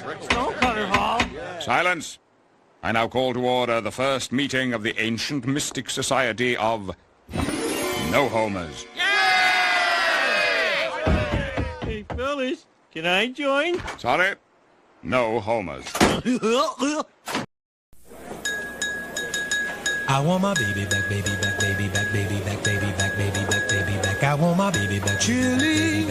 Stonecutter Hall. Silence. I now call to order the first meeting of the Ancient Mystic Society of No Homers. Hey, fellas, can I join? Sorry? No Homers. I want my baby back, baby back, baby back, baby back, baby back, baby back, baby back. I want my baby back, Chili,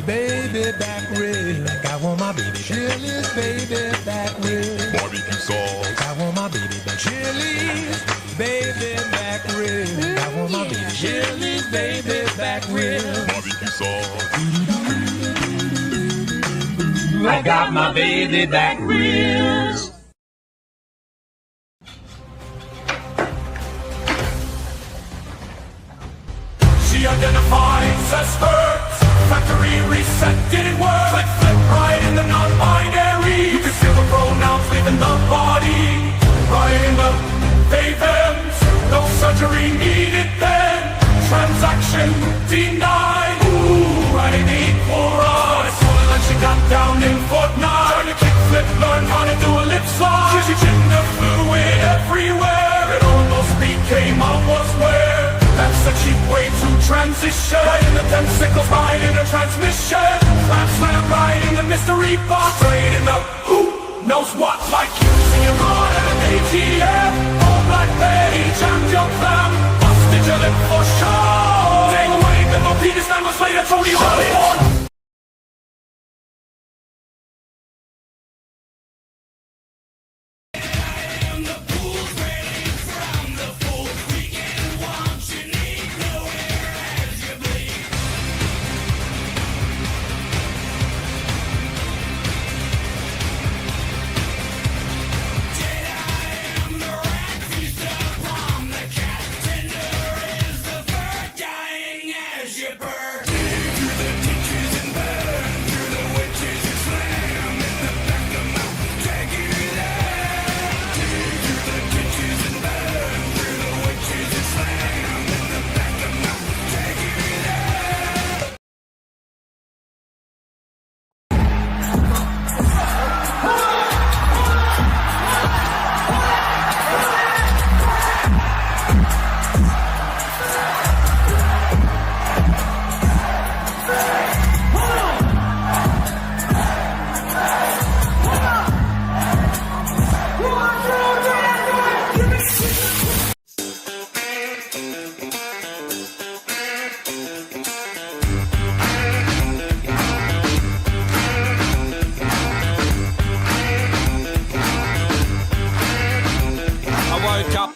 baby back, rib. I want my baby back, Chili, baby back, rib. Barbecue sauce. I want my baby back, Chili, baby back, rib. I want my baby Chili, baby back, rib. Barbecue sauce. I got my baby back ribs. She identifies as hurt. Factory reset didn't work. Click, flip, right in the non-binary. You can feel the pronouns leaving the body. Right in the they thems. No surgery needed then. Transaction denied. Ooh, right in the equal rise. Swollen and she got down in fortnight. Trying to kick, flip, learn how to do a lip slide. She gender fluid everywhere. It almost became I was where. That's a cheap way to transition. Right in the tentacles, right in the transmission. Slap, slam, right in the mystery box. Right in the who knows what. Like using your rod at an ATM. All black page and your clam. Busted your lip for sure. Take away the more penis 9 months later, Tony Hollywood.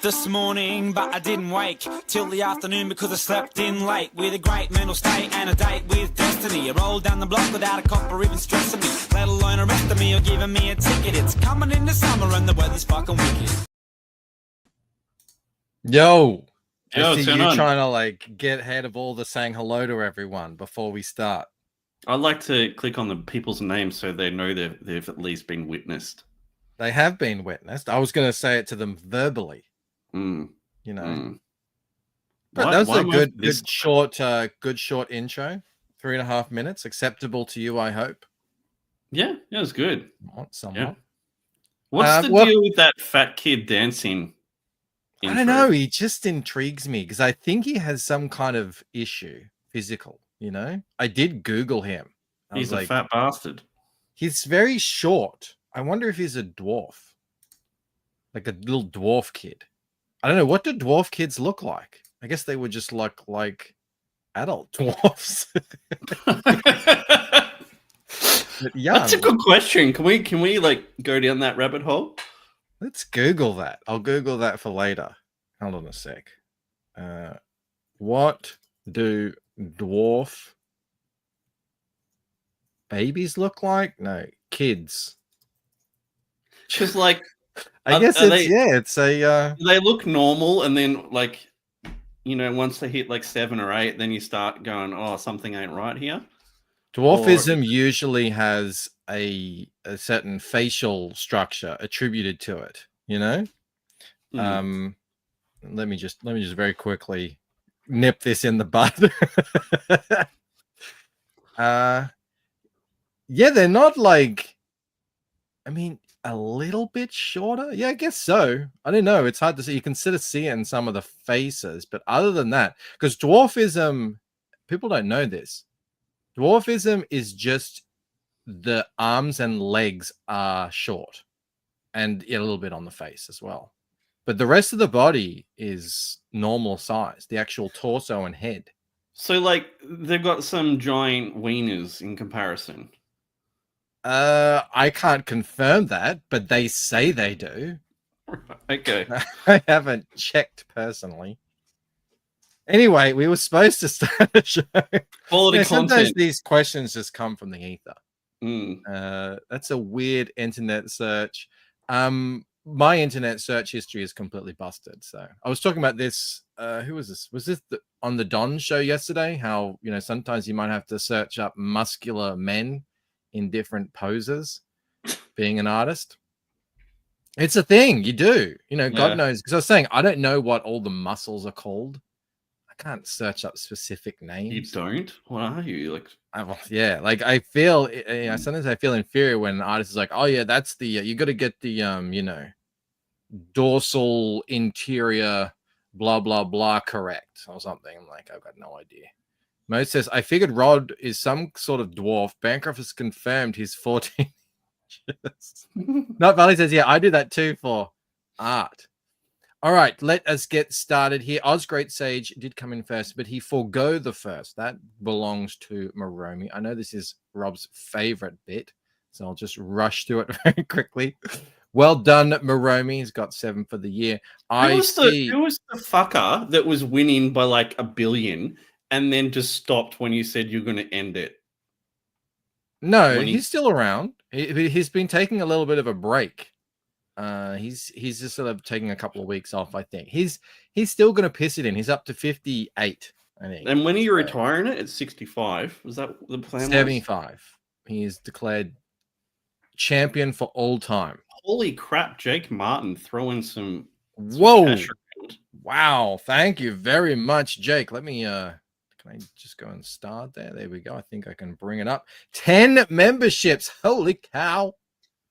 This morning, but I didn't wake till the afternoon because I slept in late with a great mental state and a date with destiny. I rolled down the block without a cop or even stressing me, let alone arresting me or giving me a ticket. It's coming into summer and the weather's fucking wicked. Yo, I see you turn on. trying to like get ahead of all the saying hello to everyone before we start. I'd like to click on the people's names so they know they've at least been witnessed. They have been witnessed. I was going to say it to them verbally. Mm. You know, Mm. but Why- that was why a am I good this- short intro. 3.5 minutes, acceptable to you, I hope. Yeah, it was good. Somewhat. Yeah. What's the well- deal with that fat kid dancing? I don't intro? know. He just intrigues me because I think he has some kind of issue, physical. You know, I did Google him. I He's was a like, fat bastard. he's very short. I wonder if he's a dwarf, like a little dwarf kid. I don't know. What do dwarf kids look like? I guess they would just look like adult dwarfs. But young. That's a good question. Can we like go down that rabbit hole? Let's Google that. I'll Google that for later. Hold on a sec. What do dwarf babies look like? No, kids. Just like I Are- guess are it's they- it's a they look normal, and then like, you know, once they hit like 7 or 8, then you start going, oh, something ain't right here. dwarfism usually has a certain facial structure attributed to it, you know? Mhm. Let me just very quickly nip this in the bud. Yeah, they're not like I mean, a little bit shorter. Yeah, I guess so. I don't know. It's hard to see. You can sort of see it in some of the faces, but other than that, because dwarfism, people don't know this. Dwarfism is just the arms and legs are short, and a little bit on the face as well. But the rest of the body is normal size. The actual torso and head. So, like, they've got some giant wieners in comparison. I can't confirm that, but they say they do. Okay. I haven't checked personally. Anyway, we were supposed to start a show. Quality Sometimes content. these questions just come from the ether. Mm. That's a weird internet search. My internet search history is completely busted. So I was talking about this. Who was this? Was this on the Don show yesterday? How, you know, sometimes you might have to search up muscular men in different poses being an artist. It's a thing you do, you know. God knows, because I was saying I don't know what all the muscles are called. I can't search up specific names. You don't? What are you like? Yeah, like I feel, you know, sometimes I feel inferior when an artist is like, oh yeah, that's the you got to get the you know, dorsal interior blah blah blah correct or something. I'm like, I've got no idea. Mo says, I figured Rod is some sort of dwarf. Bancroft has confirmed he's 14 inches. Not Valley says, yeah, I do that too for art. All right, let us get started here. Oz Great Sage did come in first, but he forgo the first. That belongs to Moromi. I know this is Rob's favorite bit, so I'll just rush through it very quickly. Well done, Moromi. He's got 7 for the year. Who was the fucker that was winning by like $1 billion and then just stopped when you said you're going to end it? No, he's still around. He's been taking a little bit of a break. He's just sort of taking a couple of weeks off, I think. He's still going to piss it in. He's up to 58, I think. And when are you retiring it? At 65? Was that the plan? 75. He is declared champion for all time. Holy crap, Jake Martin throwing some whoa. Wow, thank you very much, Jake. Let me can I just go and start there? There we go. I think I can bring it up. 10 memberships. Holy cow.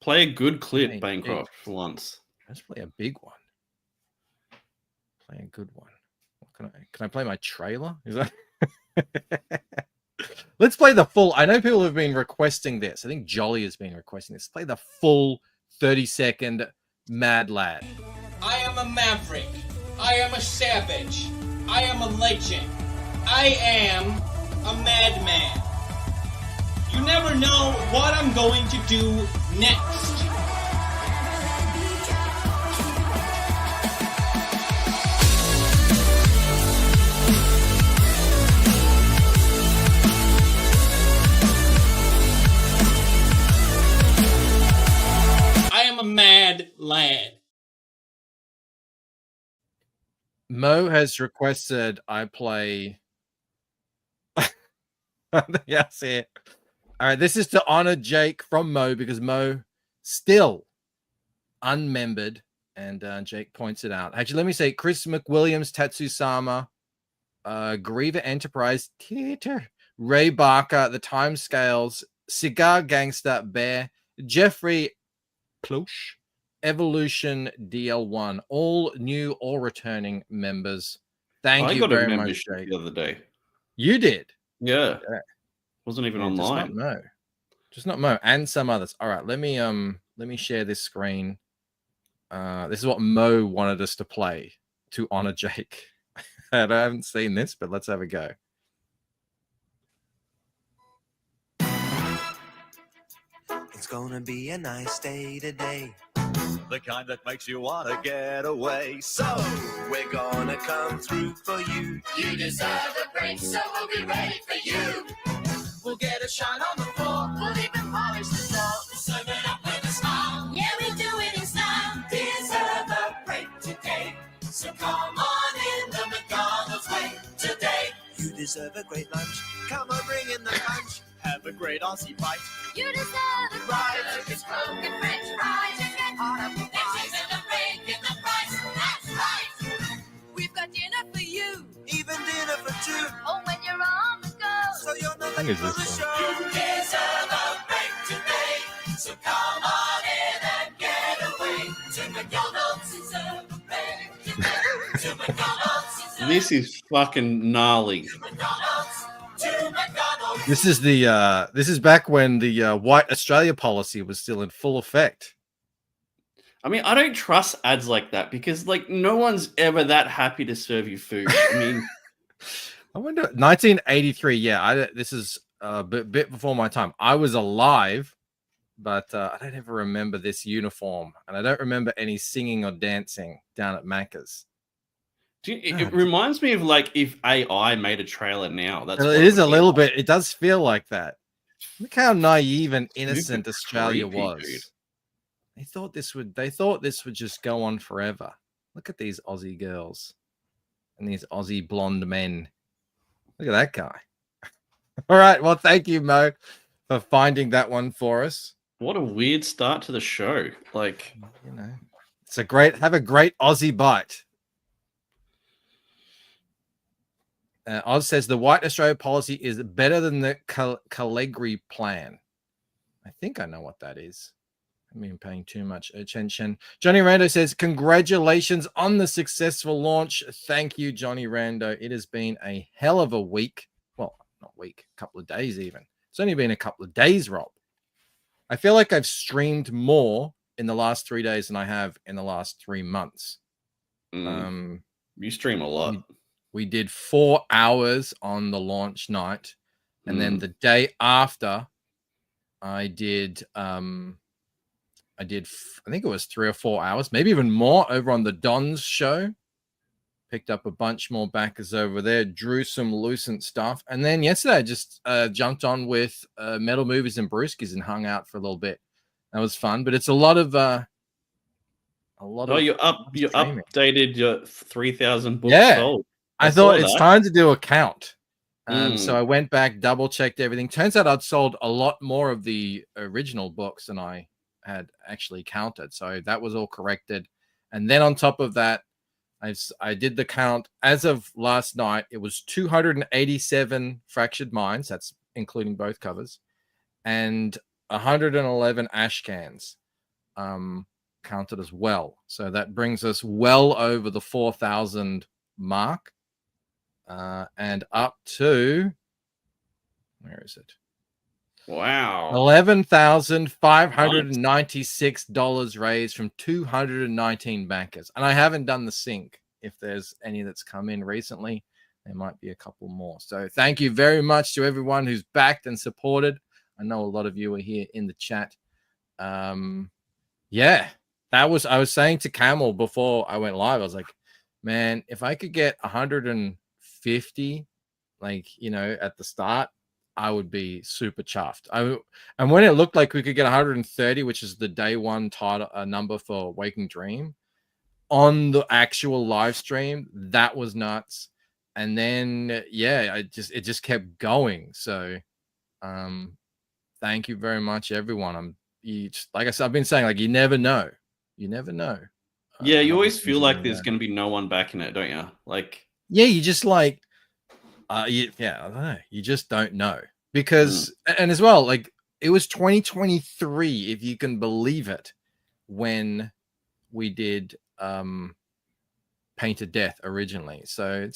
Play a good clip, Bancroft, for once. Let's play a big one. Play a good one. What can I play my trailer? Is that Let's play the full. I know people have been requesting this. I think Jolly has been requesting this. Play the full 30-second Mad Lad. I am a maverick. I am a savage. I am a legend. I am a madman. You never know what I'm going to do next. I am a mad lad. Mo has requested I play. Yes, it. All right, this is to honor Jake from Mo because Mo still unmembered, and Jake points it out. Actually, let me say Chris McWilliams, Tatsusama, Griever Enterprise Theater, Ray Barker, The Timescales, Cigar Gangster Bear, Jeffrey Plush, Evolution DL1, all new or returning members. Thank you very much, Jake. The other day. You did? Yeah. Wasn't even online. Just not Mo, and some others. All right, let me share this screen. This is what Mo wanted us to play to honor Jake. And I haven't seen this, but let's have a go. It's gonna be a nice day today. The kind that makes you want to get away. So we're gonna come through for you. You deserve a break, so we'll be ready for you. We'll get a shine on the floor. We'll even polish the floor. We'll serve it up with a smile. Yeah, we do it in style. Deserve a break today. So come on in the McDonald's way today. You deserve a great lunch. Come on, bring in the punch. Have a great Aussie bite. You deserve a ride. It's broken French fries. You get hot up the fries. And a break in the price. That's right. We've got dinner for you. Even dinner for two. Oh, when you're on the go. So you're not I think it's late for this the one. show. You deserve a break today. So come money, then get away to McDonald's and serve a bread. To McDonald's and serve This is fucking gnarly. McDonald's. To McDonald's. This is back when the White Australia policy was still in full effect. I mean, I don't trust ads like that because, like, no one's ever that happy to serve you food. I mean, I wonder. 1983. Yeah, this is a bit before my time. I was alive, but I don't ever remember this uniform, and I don't remember any singing or dancing down at Macca's. it reminds me of like if AI made a trailer now. That's It is a little bit. It does feel like that. Look how naive and innocent Super Australia creepy, was. dude. They thought this would just go on forever. Look at these Aussie girls and these Aussie blonde men. Look at that guy. All right. Well, thank you, Mo, for finding that one for us. What a weird start to the show. Like, you know, have a great Aussie bite. Oz says the White Australia policy is better than the Calgary plan. I think I know what that is. I mean, paying too much attention. Johnny Rando says, congratulations on the successful launch. Thank you, Johnny Rando. It has been a hell of a week. Well, not week, a couple of days even. It's only been a couple of days, Rob. I feel like I've streamed more in the last 3 days than I have in the last 3 months. you stream a lot. We did 4 hours on the launch night. And then the day after, I did I think it was 3 or 4 hours, maybe even more, over on the Don's show. Picked up a bunch more backers over there, drew some Lucent stuff. And then yesterday I just jumped on with Metal Movies and Brewskis and hung out for a little bit. That was fun, but it's a lot of you updated your 3,000 books sold. I thought it's time to do a count. So I went back, double checked everything. Turns out I'd sold a lot more of the original books than I had actually counted. So that was all corrected. And then on top of that, I did the count as of last night. It was 287 Fractured Minds. That's including both covers, and 111 ash cans counted as well. So that brings us well over the 4,000 mark, and up to, where is it? Wow. $11,596 raised from 219 bankers. And I haven't done the sync. If there's any that's come in recently, there might be a couple more. So thank you very much to everyone who's backed and supported. I know a lot of you are here in the chat. I was saying to Camel before I went live, I was like, man, if I could get 150, at the start, I would be super chuffed. And when it looked like we could get 130, which is the day one title number for Waking Dream, on the actual live stream, that was nuts. And then it just kept going. So thank you very much, everyone. Like I said, I've been saying, like, you never know. You never know. Yeah, you always feel like there's going to be no one backing it, don't you? Like, yeah, you just like. I don't know. You just don't know because, and as well, like it was 2023, if you can believe it, when we did Painted Death originally. So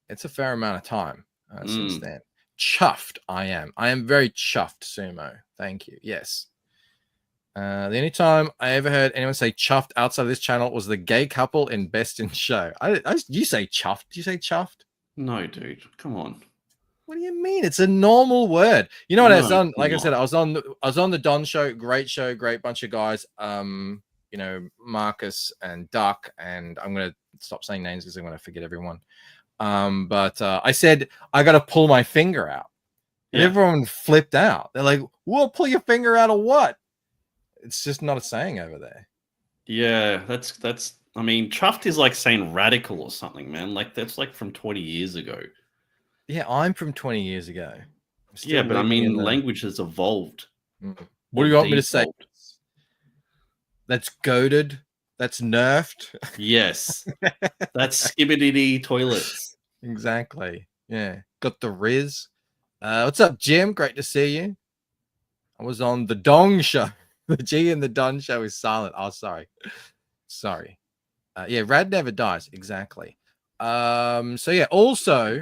it's a fair amount of time since then. Chuffed, I am. I am very chuffed, Sumo. Thank you. Yes. The only time I ever heard anyone say chuffed outside of this channel was the gay couple in Best in Show. You say chuffed? Did you say chuffed? No, dude, come on. What do you mean? It's a normal word. You know what? I was on, like I said, I was on the Don show. Great show, great bunch of guys. Marcus and Duck, and I'm gonna stop saying names because I'm gonna forget everyone. But I said I got to pull my finger out, and everyone flipped out. They're like, "Well, pull your finger out of what?" It's just not a saying over there. Yeah, that's. I mean, chuffed is like saying radical or something, man. Like that's like from 20 years ago. Yeah, I'm from 20 years ago. Yeah, but I mean, language has evolved. What do you want me to say? That's goaded. That's nerfed. Yes, that's skibbity toilets. Exactly. Yeah, got the Riz. What's up, Jim? Great to see you. I was on the Dong show. The G in the Don show is silent. Oh, sorry. Yeah, Rad never dies. Exactly. So yeah. Also,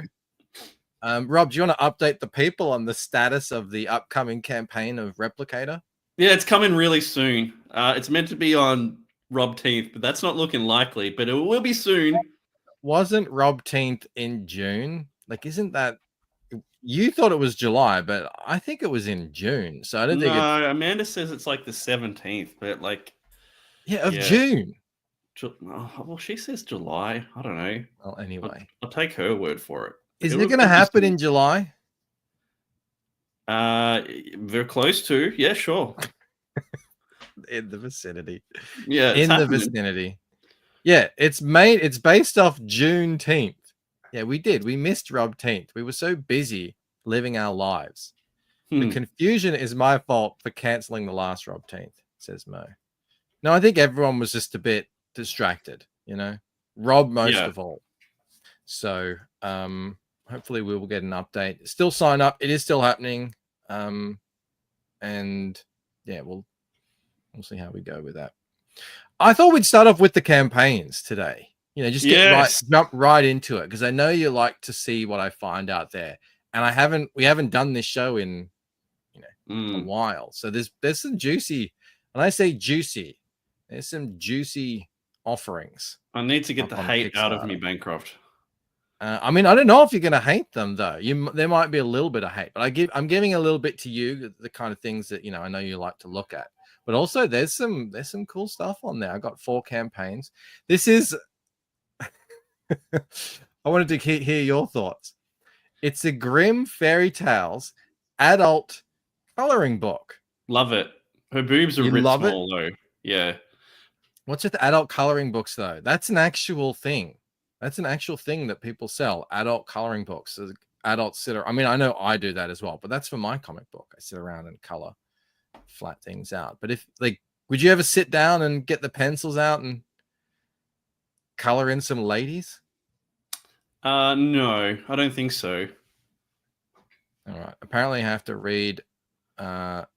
Rob, do you want to update the people on the status of the upcoming campaign of Replicator? Yeah, it's coming really soon. It's meant to be on Rob 10th, but that's not looking likely. But it will be soon. Wasn't Rob 10th in June? Like, isn't that? You thought it was July, but I think it was in June. So I don't think No, Amanda says it's like the 17th, but like, of June. Well, she says July. I don't know. Well, anyway, I'll take her word for it. Is it going to happen in July? Very close to. Yeah, sure. In the vicinity. Yeah, in the vicinity. Yeah, it's based off Juneteenth. Yeah, we missed Rob 10th. We were so busy living our lives. The confusion is my fault for canceling the last Rob 10th, says Mo. No, I think everyone was just a bit distracted, Rob most of all. So hopefully we will get an update. Still sign up. It is still happening. And yeah, we'll see how we go with that. I thought we'd start off with the campaigns today. Just jump right into it, because I know you like to see what I find out there. And we haven't done this show in a while. So there's some juicy, when I say juicy, there's some juicy offerings. I need to get the hate out of me, Bancroft. I mean, I don't know if you're going to hate them though. There might be a little bit of hate, but I'm giving a little bit to you, the kind of things that I know you like to look at. But also, there's some cool stuff on there. I got 4 campaigns. This is. I wanted to hear your thoughts. It's a Grimm Fairy Tales adult coloring book. Love it. Her boobs are really small though. Yeah. What's with adult coloring books though? That's an actual thing. That's an actual thing that people sell. Adult coloring books. Adults sit around. I mean, I know I do that as well, but that's for my comic book. I sit around and color flat things out. But would you ever sit down and get the pencils out and color in some ladies? No, I don't think so. All right. Apparently I have to read Dale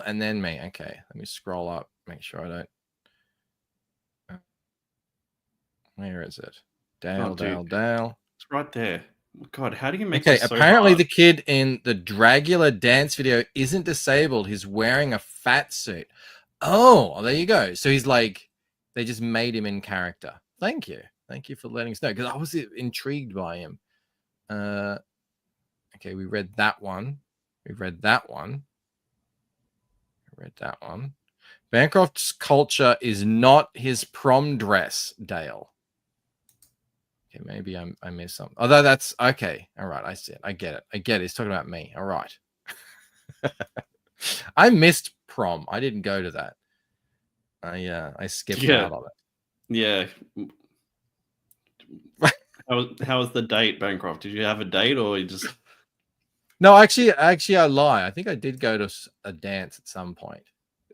and then me. Okay. Let me scroll up. Make sure I don't. Where is it? Dale. It's right there. God, how do you make it so apparently hard? The kid in the Dragula dance video isn't disabled. He's wearing a fat suit. Oh, there you go. So he's like, they just made him in character. Thank you for letting us know, because I was intrigued by him. Okay, we read that one. Bancroft's culture is not his prom dress, Dale. Okay, maybe I missed something. Although that's okay. All right, I see it. I get it. He's talking about me. All right. I missed prom. I didn't go to that. I skipped out on it. Yeah. How was the date, Bancroft? Did you have a date, or you just? No, actually, I lie. I think I did go to a dance at some point.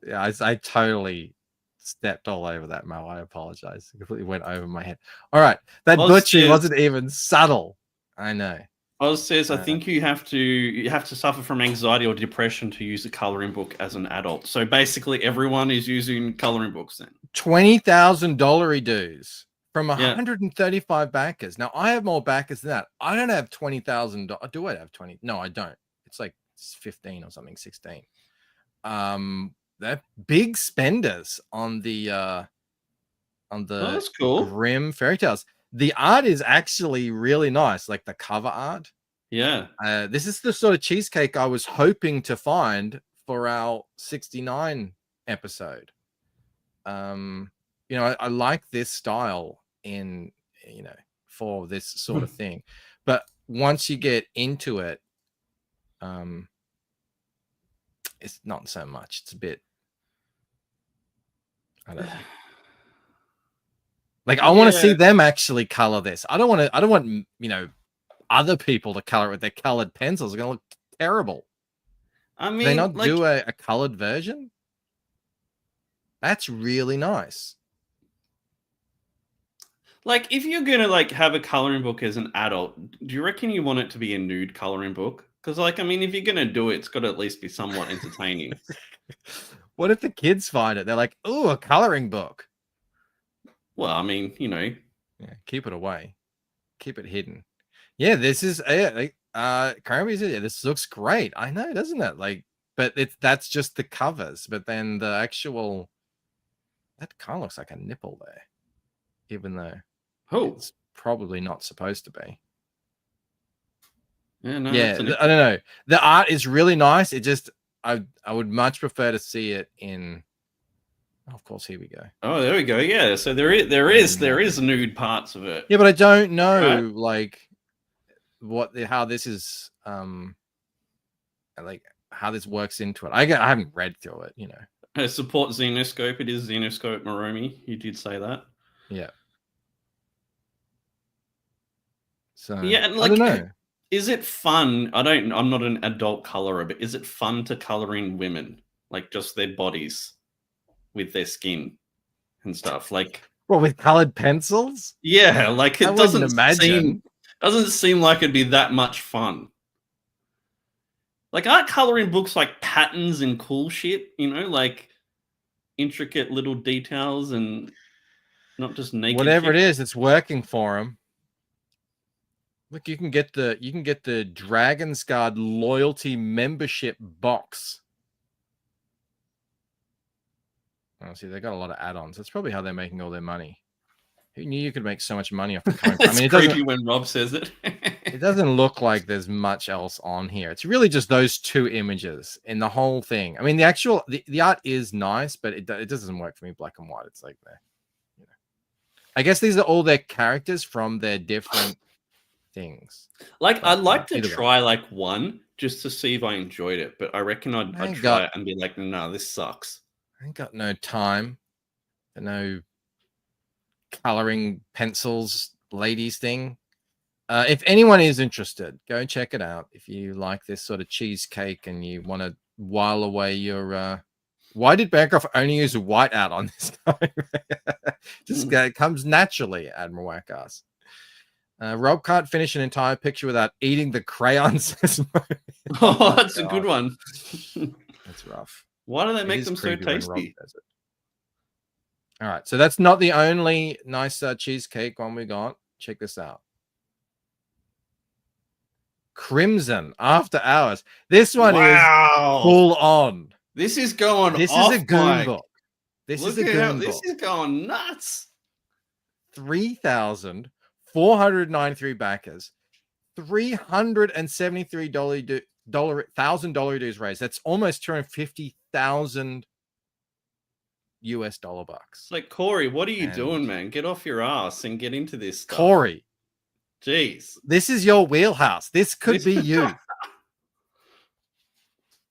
Yeah, I totally stepped all over that, Mo. I apologize. It completely went over my head. All right, that butchery wasn't even subtle. I know. Oz says, I think you have to suffer from anxiety or depression to use a coloring book as an adult. So basically, everyone is using coloring books then. $20,000 dues from 135 backers. Now I have more backers than that. I don't have $20,000. Do I have 20? No, I don't. It's like 15 or something, 16. They're big spenders on the that's cool. Grimm Fairy Tales. The art is actually really nice, like the cover art. Yeah. This is the sort of cheesecake I was hoping to find for our 69 episode. I like this style in, for this sort of thing. But once you get into it, it's not so much. It's a bit, I don't know. Like, I want to see them actually color this. I don't want, other people to color it with their colored pencils. It's going to look terrible. I mean, do they not do a colored version? That's really nice. Like, if you're going to have a coloring book as an adult, do you reckon you want it to be a nude coloring book? Because, if you're going to do it, it's got to at least be somewhat entertaining. What if the kids find it? They're like, "Ooh, a coloring book." Well, I mean, Yeah, keep it away. Keep it hidden. Yeah, this is Kirby said, yeah, this looks great. I know, doesn't it? Like, but that's just the covers. But then the actual that kind of looks like a nipple there, even though it's probably not supposed to be. Yeah, no, Yeah, I don't know. The art is really nice. It just I would much prefer to see it in. Oh, of course, here we go. Oh, there we go. Yeah, so there is nude parts of it. Yeah, but I don't know like how this is like how this works into it. I haven't read through it, you know. Support Xenoscope. It is Xenoscope Moromi. You did say that. Yeah. So yeah, and like, I don't know. Is it fun? I'm not an adult colorer, but is it fun to color in women, like just their bodies with their skin and stuff? Like, what, with colored pencils? Yeah, like it doesn't seem like it'd be that much fun. Like art coloring books like patterns and cool shit, you know, like intricate little details and not just naked. Whatever shit. it is, it's working for him. Look, you can get the Dragon's Guard loyalty membership box. Oh, see, they got a lot of add-ons. That's probably how they're making all their money. Who knew you could make so much money off the comic? I mean, it creepy when Rob says it. It doesn't look like there's much else on here. It's really just those two images in the whole thing. I mean, the art is nice, but it doesn't work for me black and white. It's like you know. I guess these are all their characters from their different things. Like, I'd like to try like one just to see if I enjoyed it, but I reckon I'd try it and be like, no, this sucks. I ain't got no time for no coloring pencils ladies thing. If anyone is interested, go check it out. If you like this sort of cheesecake and you want to while away your why did Bancroft only use whiteout on this guy? Just it comes naturally, Admiral Wackass. Rob can't finish an entire picture without eating the crayons. Oh, that's a good one. That's rough. Why do they make them so tasty? All right, so that's not the only nice cheesecake one we got. Check this out. Crimson After Hours. This one is full on. This is going. This is a goon book. This is a goon book. This is going nuts. 3,493 backers, $373,000 dues raised. That's almost 250,000 US dollar bucks. Like, Corey, what are you doing, man? Get off your ass and get into this stuff. Corey, jeez, this is your wheelhouse. This could be you.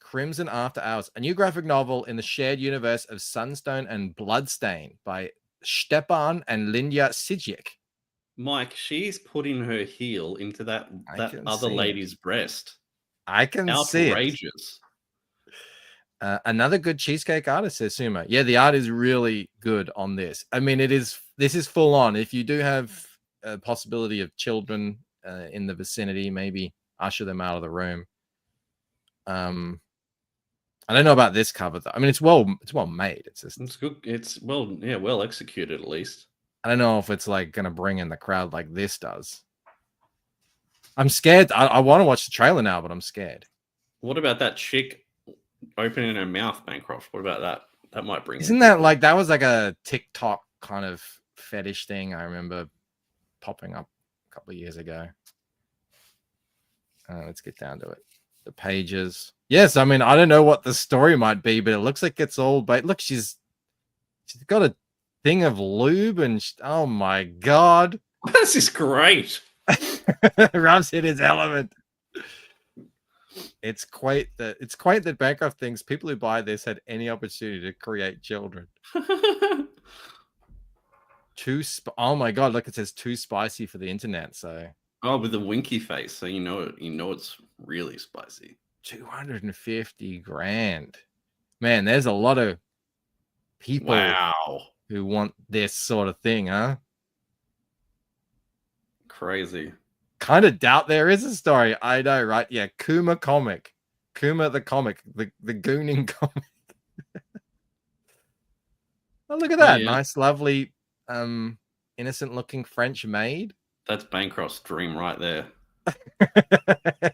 Crimson After Hours, a new graphic novel in the shared universe of Sunstone and Bloodstain by Stepan and Linda Sijic. Mike, she's putting her heel into that other lady's breast. I can see it. Outrageous. Another good cheesecake artist, says Sumo. Yeah, the art is really good on this. I mean, this is full on. If you do have a possibility of children in the vicinity, maybe usher them out of the room. I don't know about this cover though. I mean, it's well made. It's good. It's well executed at least. I don't know if it's like gonna bring in the crowd like this does. I'm scared. I want to watch the trailer now, but I'm scared. What about that chick opening her mouth, Bancroft? What about that? That might bring. Isn't that like that was like a TikTok kind of fetish thing? I remember popping up a couple of years ago. Let's get down to it. The pages. Yes, I mean I don't know what the story might be, but it looks like it's all. But look, she's got a thing of lube, and oh my god, this is great. Rob's hit his element. It's quite that Bancroft thinks people who buy this had any opportunity to create children. Oh my god, look, it says too spicy for the internet. So with the winky face, so you know it's really spicy. 250 grand, man. There's a lot of people who want this sort of thing, huh? Crazy. Kind of doubt there is a story. I know, right? Yeah, Kuma the comic, the gooning comic. Oh, look at Oh, that. yeah. Nice, lovely, innocent looking French maid. That's Bancroft's dream right there.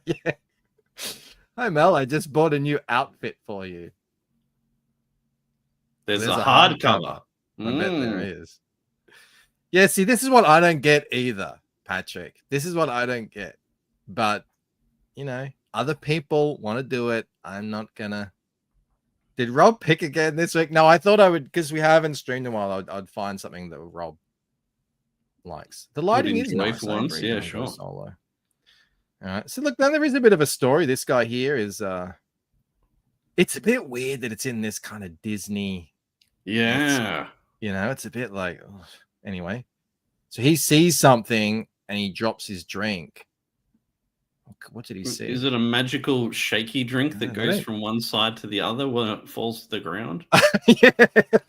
Yeah. Hi, Mel. I just bought a new outfit for you. There's a hardcover. I bet there is. Yeah, see, this is what I don't get either, Patrick. This is what I don't get. But, you know, other people want to do it. I'm not gonna. Did Rob pick again this week? No, I thought I would, because we haven't streamed in a while. I'd find something that Rob likes. The lighting is enjoy nice. for I once. really Yeah, wanna go sure. Solo. All right. So look, then there is a bit of a story. This guy here is it's a bit weird that it's in this kind of Disney. Yeah. You know, it's a bit like, ugh. Anyway. So he sees something and he drops his drink. What did he see? Is it a magical shaky drink that I goes don't- from one side to the other when it falls to the ground? Yeah,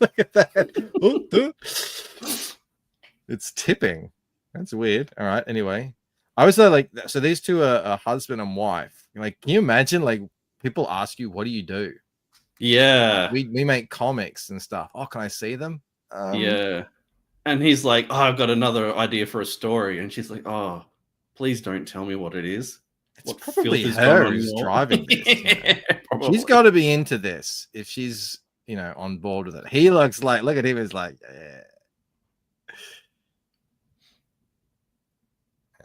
look at that. It's tipping. That's weird. All right. Anyway, I was like, so these two are a husband and wife. Like, can you imagine? Like, people ask you, "What do you do?" Yeah. We make comics and stuff. Oh, can I see them? Yeah. And he's like, "Oh, I've got another idea for a story," and she's like, "Oh, please don't tell me what it is." It's What probably filth is her going on who's your- driving this. You know? Yeah, probably. She's got to be into this if she's, you know, on board with it. He looks like, look at him, he's like, yeah.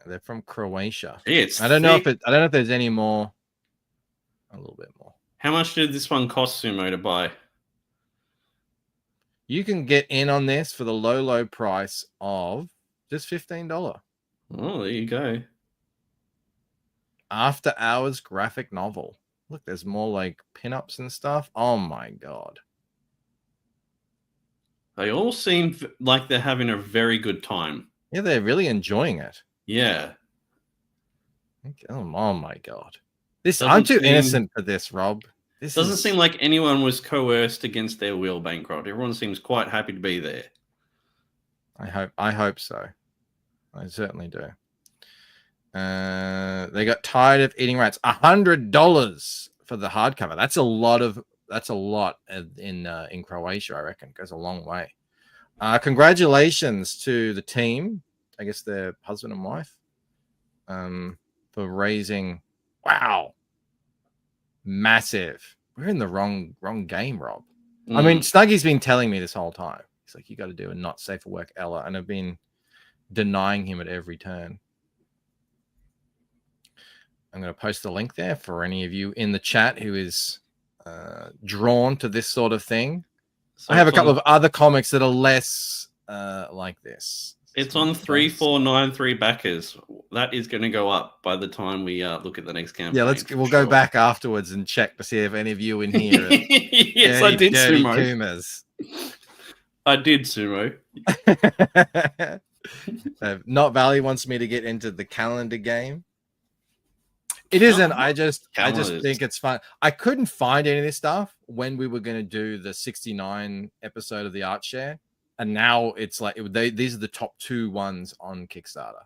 They're from Croatia. It's I don't know thick. if there's any more. A little bit more. How much did this one cost Sumo to buy? You can get in on this for the low price of just $15. Oh, there you go. After Hours graphic novel. Look, there's more like pinups and stuff. Oh my god. They all seem like they're having a very good time. Yeah, they're really enjoying it. Yeah. Oh my god. This Doesn't I'm too seem- innocent for this, Rob. This Doesn't is- seem like anyone was coerced against their will, Bancroft. Everyone seems quite happy to be there. I hope so. I certainly do. They got tired of eating rats. $100 for the hardcover. That's a lot in Croatia, I reckon. It goes a long way. Congratulations to the team. I guess they're husband and wife. For raising, wow, massive. We're in the wrong game, Rob. I mean, Snuggy's been telling me this whole time. He's like, you got to do a not safe for work, Ella, and I've been denying him at every turn. I'm going to post the link there for any of you in the chat who is drawn to this sort of thing. So I have a it's couple on- of other comics that are less like this. It's on 3493 backers. That is going to go up by the time we look at the next campaign. Yeah, we'll go back afterwards and check to see if any of you in here. Are Yes, I did, dirty Sumo. Kumas. I did, Sumo. Not Valley wants me to get into the calendar game. It isn't. I just Calendars. think it's fun. I couldn't find any of this stuff when we were going to do the 69 episode of the Art Share, and now it's like these are the top 2 ones on Kickstarter.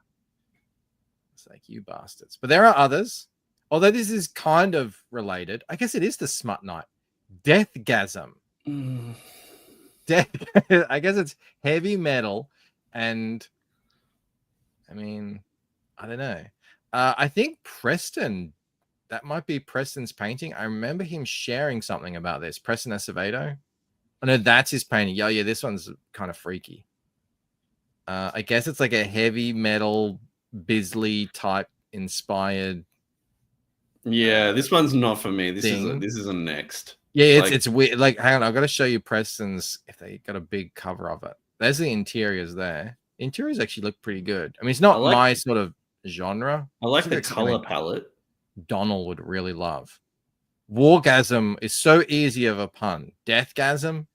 It's like, you bastards. But there are others. Although this is kind of related. I guess it is the Smut Night. Deathgasm. Death. I guess it's heavy metal, and I mean, I don't know. I think Preston, that might be Preston's painting. I remember him sharing something about this. Preston Acevedo. I know that's his painting. Yeah, this one's kind of freaky. I guess it's like a heavy metal Bisley type inspired. Yeah, this one's not for me. This thing. is a next. Yeah, Like- it's weird. Like, hang on, I've got to show you Preston's if they got a big cover of it. There's the interiors there. Interiors actually look pretty good. I mean, it's not I like- my sort of genre. I like It's the like color something palette. Donald would really love. Wargasm is so easy of a pun. Deathgasm,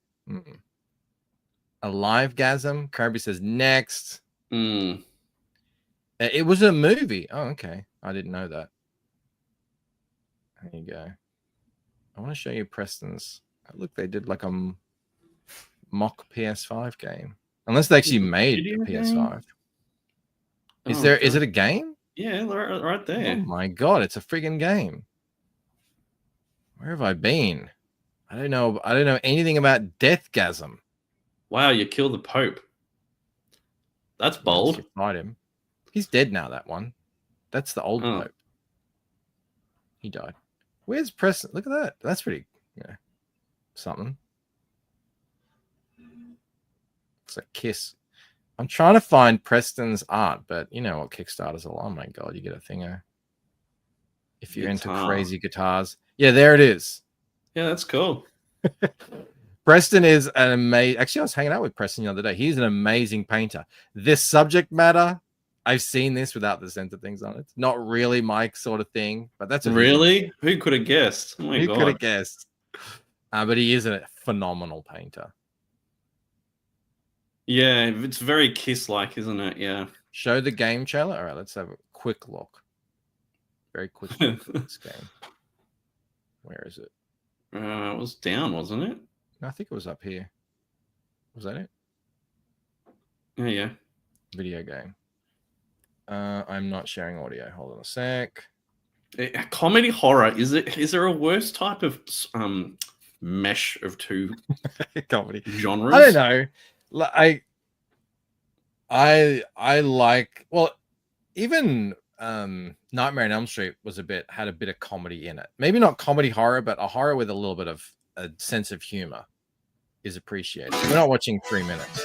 Alivegasm. Kirby says next. It was a movie. Oh, okay. I didn't know that. There you go. I want to show you Preston's. Look, they did like a mock PS5 game. Unless they actually made a video game? PS5. Is Oh, there? Is okay. it a game? Yeah, right Oh there. my god, it's a friggin' game. Where have I been? I don't know anything about Deathgasm. Wow, you kill the Pope. That's bold. Fight him. He's dead now, that one. That's the old Oh. Pope. He died. Where's Preston? Look at that. That's pretty, something. It's a kiss. I'm trying to find Preston's art, but you know what Kickstarters are. Oh my god, you get a thinger. If you're into crazy guitars. Yeah, there it is. Yeah, that's cool. Preston is an amazing. Actually, I was hanging out with Preston the other day. He's an amazing painter. This subject matter, I've seen this without the center things on it. It's not really my sort of thing, but that's really. Who could have guessed? Oh my Who god, could have guessed? But he is a phenomenal painter. Yeah, it's very Kiss-like, isn't it? Yeah. Show the game trailer. All right, let's have a quick look. Very quick look at this game. Where is it? It was down, wasn't it? I think it was up here. Was that it? Yeah. Video game. I'm not sharing audio. Hold on a sec. Comedy horror, is there a worse type of mesh of two comedy genres? I don't know. I like, well, even Nightmare on Elm Street had a bit of comedy in it. Maybe not comedy horror, but a horror with a little bit of a sense of humor is appreciated. We're not watching 3 minutes.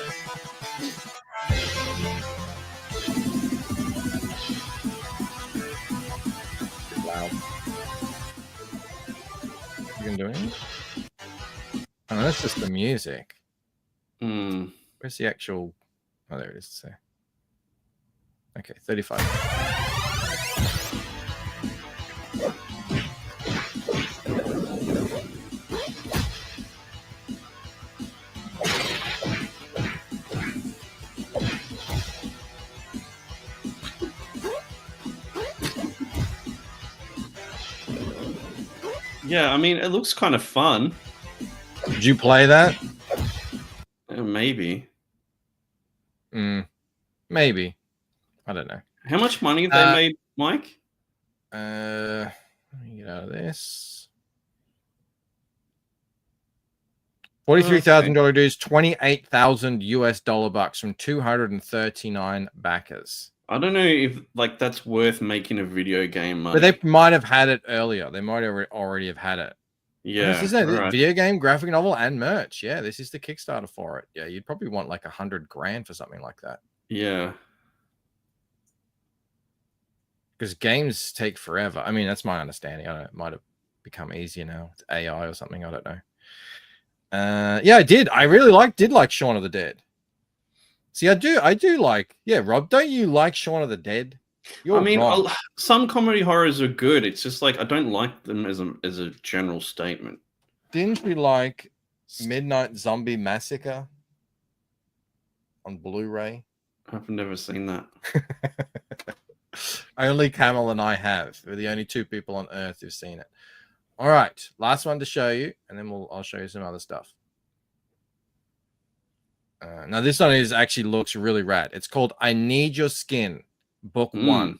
Wow. You can do anything? Oh, that's just the music. Where's the actual? Oh, there it is. Okay, 35. Yeah, I mean, it looks kind of fun. Did you play that? Maybe. Maybe. I don't know. How much money have they made, Mike? Let me get out of this. $43,000 dues, 28,000 US dollar bucks from 239 backers. I don't know if that's worth making a video game money. But they might have had it earlier. They might already have had it. Yeah. This is a video game, graphic novel, and merch. Yeah, this is the Kickstarter for it. Yeah, you'd probably want like $100,000 for something like that. Yeah. Because games take forever. I mean, that's my understanding. I don't know. It might have become easier now. It's AI or something. I don't know. Yeah, I did. I really did like Shaun of the Dead. See, I do like. Yeah, Rob, don't you like Shaun of the Dead? I mean, some comedy horrors are good. It's just like I don't like them as a general statement. Didn't you like Midnight Zombie Massacre on Blu-ray? I've never seen that. Only Camel and I have. We're the only two people on Earth who've seen it. All right, last one to show you, and then I'll show you some other stuff. Now this one actually looks really rad. It's called I Need Your Skin, Book 1.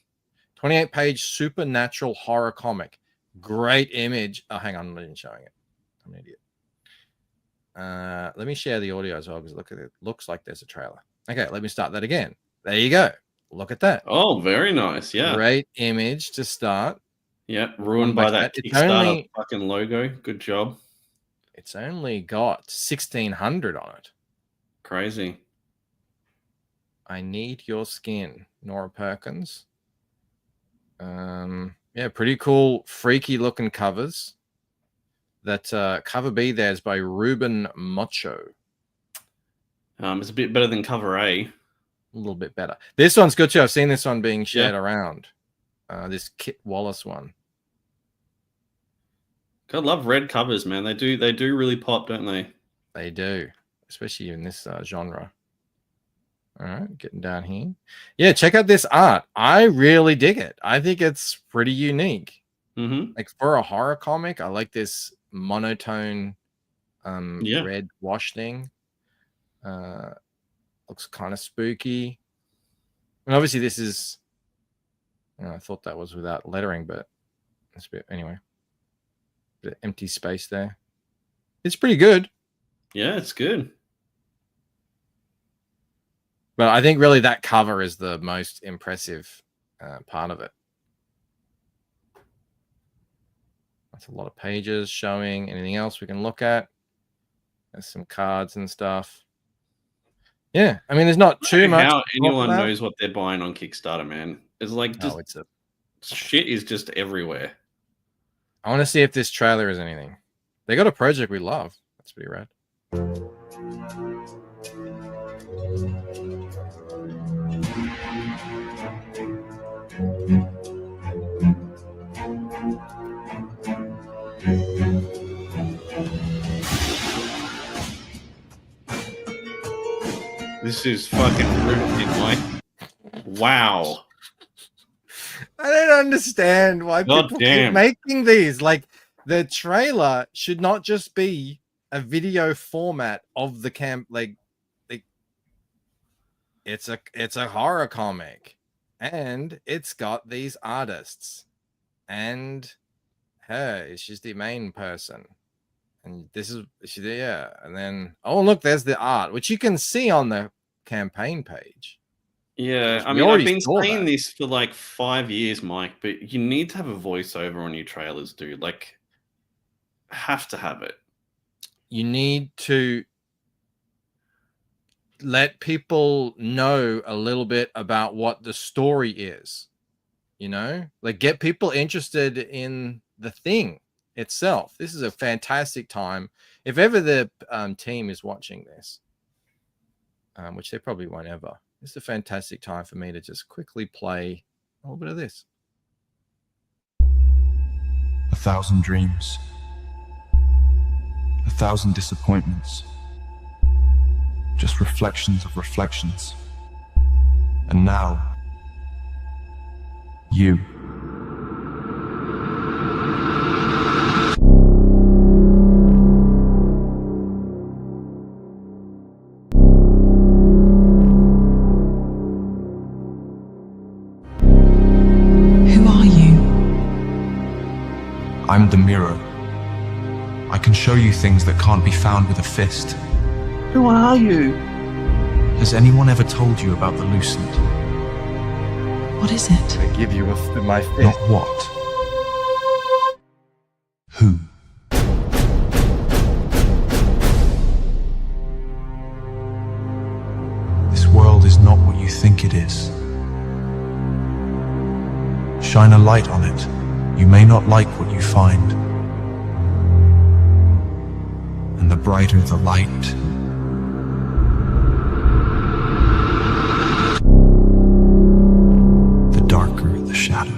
28-page supernatural horror comic. Great image. Oh, hang on, I'm not even showing it. I'm an idiot. Let me share the audio as well because look at it. Looks like there's a trailer. Okay, let me start that again. There you go. Look at that. Oh, very nice. Yeah. Great image to start. Yeah, ruined by that Kickstarter fucking logo. Good job. It's only got 1,600 on it. Crazy. I Need Your Skin, Nora Perkins. Yeah, pretty cool, freaky looking covers. That cover B there is by Ruben Mocho. It's a bit better than cover A. A little bit better. This one's good too. I've seen this one being shared around. This Kit Wallace one. God, love red covers, man. They do really pop, don't they? They do, especially in this genre. All right, getting down here. Yeah, check out this art. I really dig it. I think it's pretty unique. Like for a horror comic, I like this monotone red wash thing. Looks kind of spooky. And obviously this is, I thought that was without lettering, but it's a bit, anyway. The empty space there. It's pretty good. Yeah, it's good. But I think really that cover is the most impressive part of it. That's a lot of pages showing. Anything else we can look at? There's some cards and stuff. Yeah, I mean, there's not too much. How anyone knows what they're buying on Kickstarter, man? It's like just shit is just everywhere. I want to see if this trailer is anything. They got a project we love. That's pretty rad. This is fucking riveting, Mike. Wow. I don't understand why people keep making these. Like, the trailer should not just be a video format of the camp. Like it's a horror comic, and it's got these artists, and her, she's the main person, and this is and then look, there's the art, which you can see on the campaign page. Yeah, I mean, I've been saying this for like 5 years, Mike, but you need to have a voiceover on your trailers, dude. Like, have to have it. You need to let people know a little bit about what the story is, you know, like get people interested in the thing itself. This is a fantastic time. If ever the team is watching this, which they probably won't ever, this is a fantastic time for me to just quickly play a little bit of this. 1,000 dreams, 1,000 disappointments, just reflections of reflections. And now, you. I'm the mirror. I can show you things that can't be found with a fist. Who are you? Has anyone ever told you about the Lucent? What is it? I give you my fist. Not what. Who? This world is not what you think it is. Shine a light on it. You may not like what you find. And the brighter the light, the darker the shadow.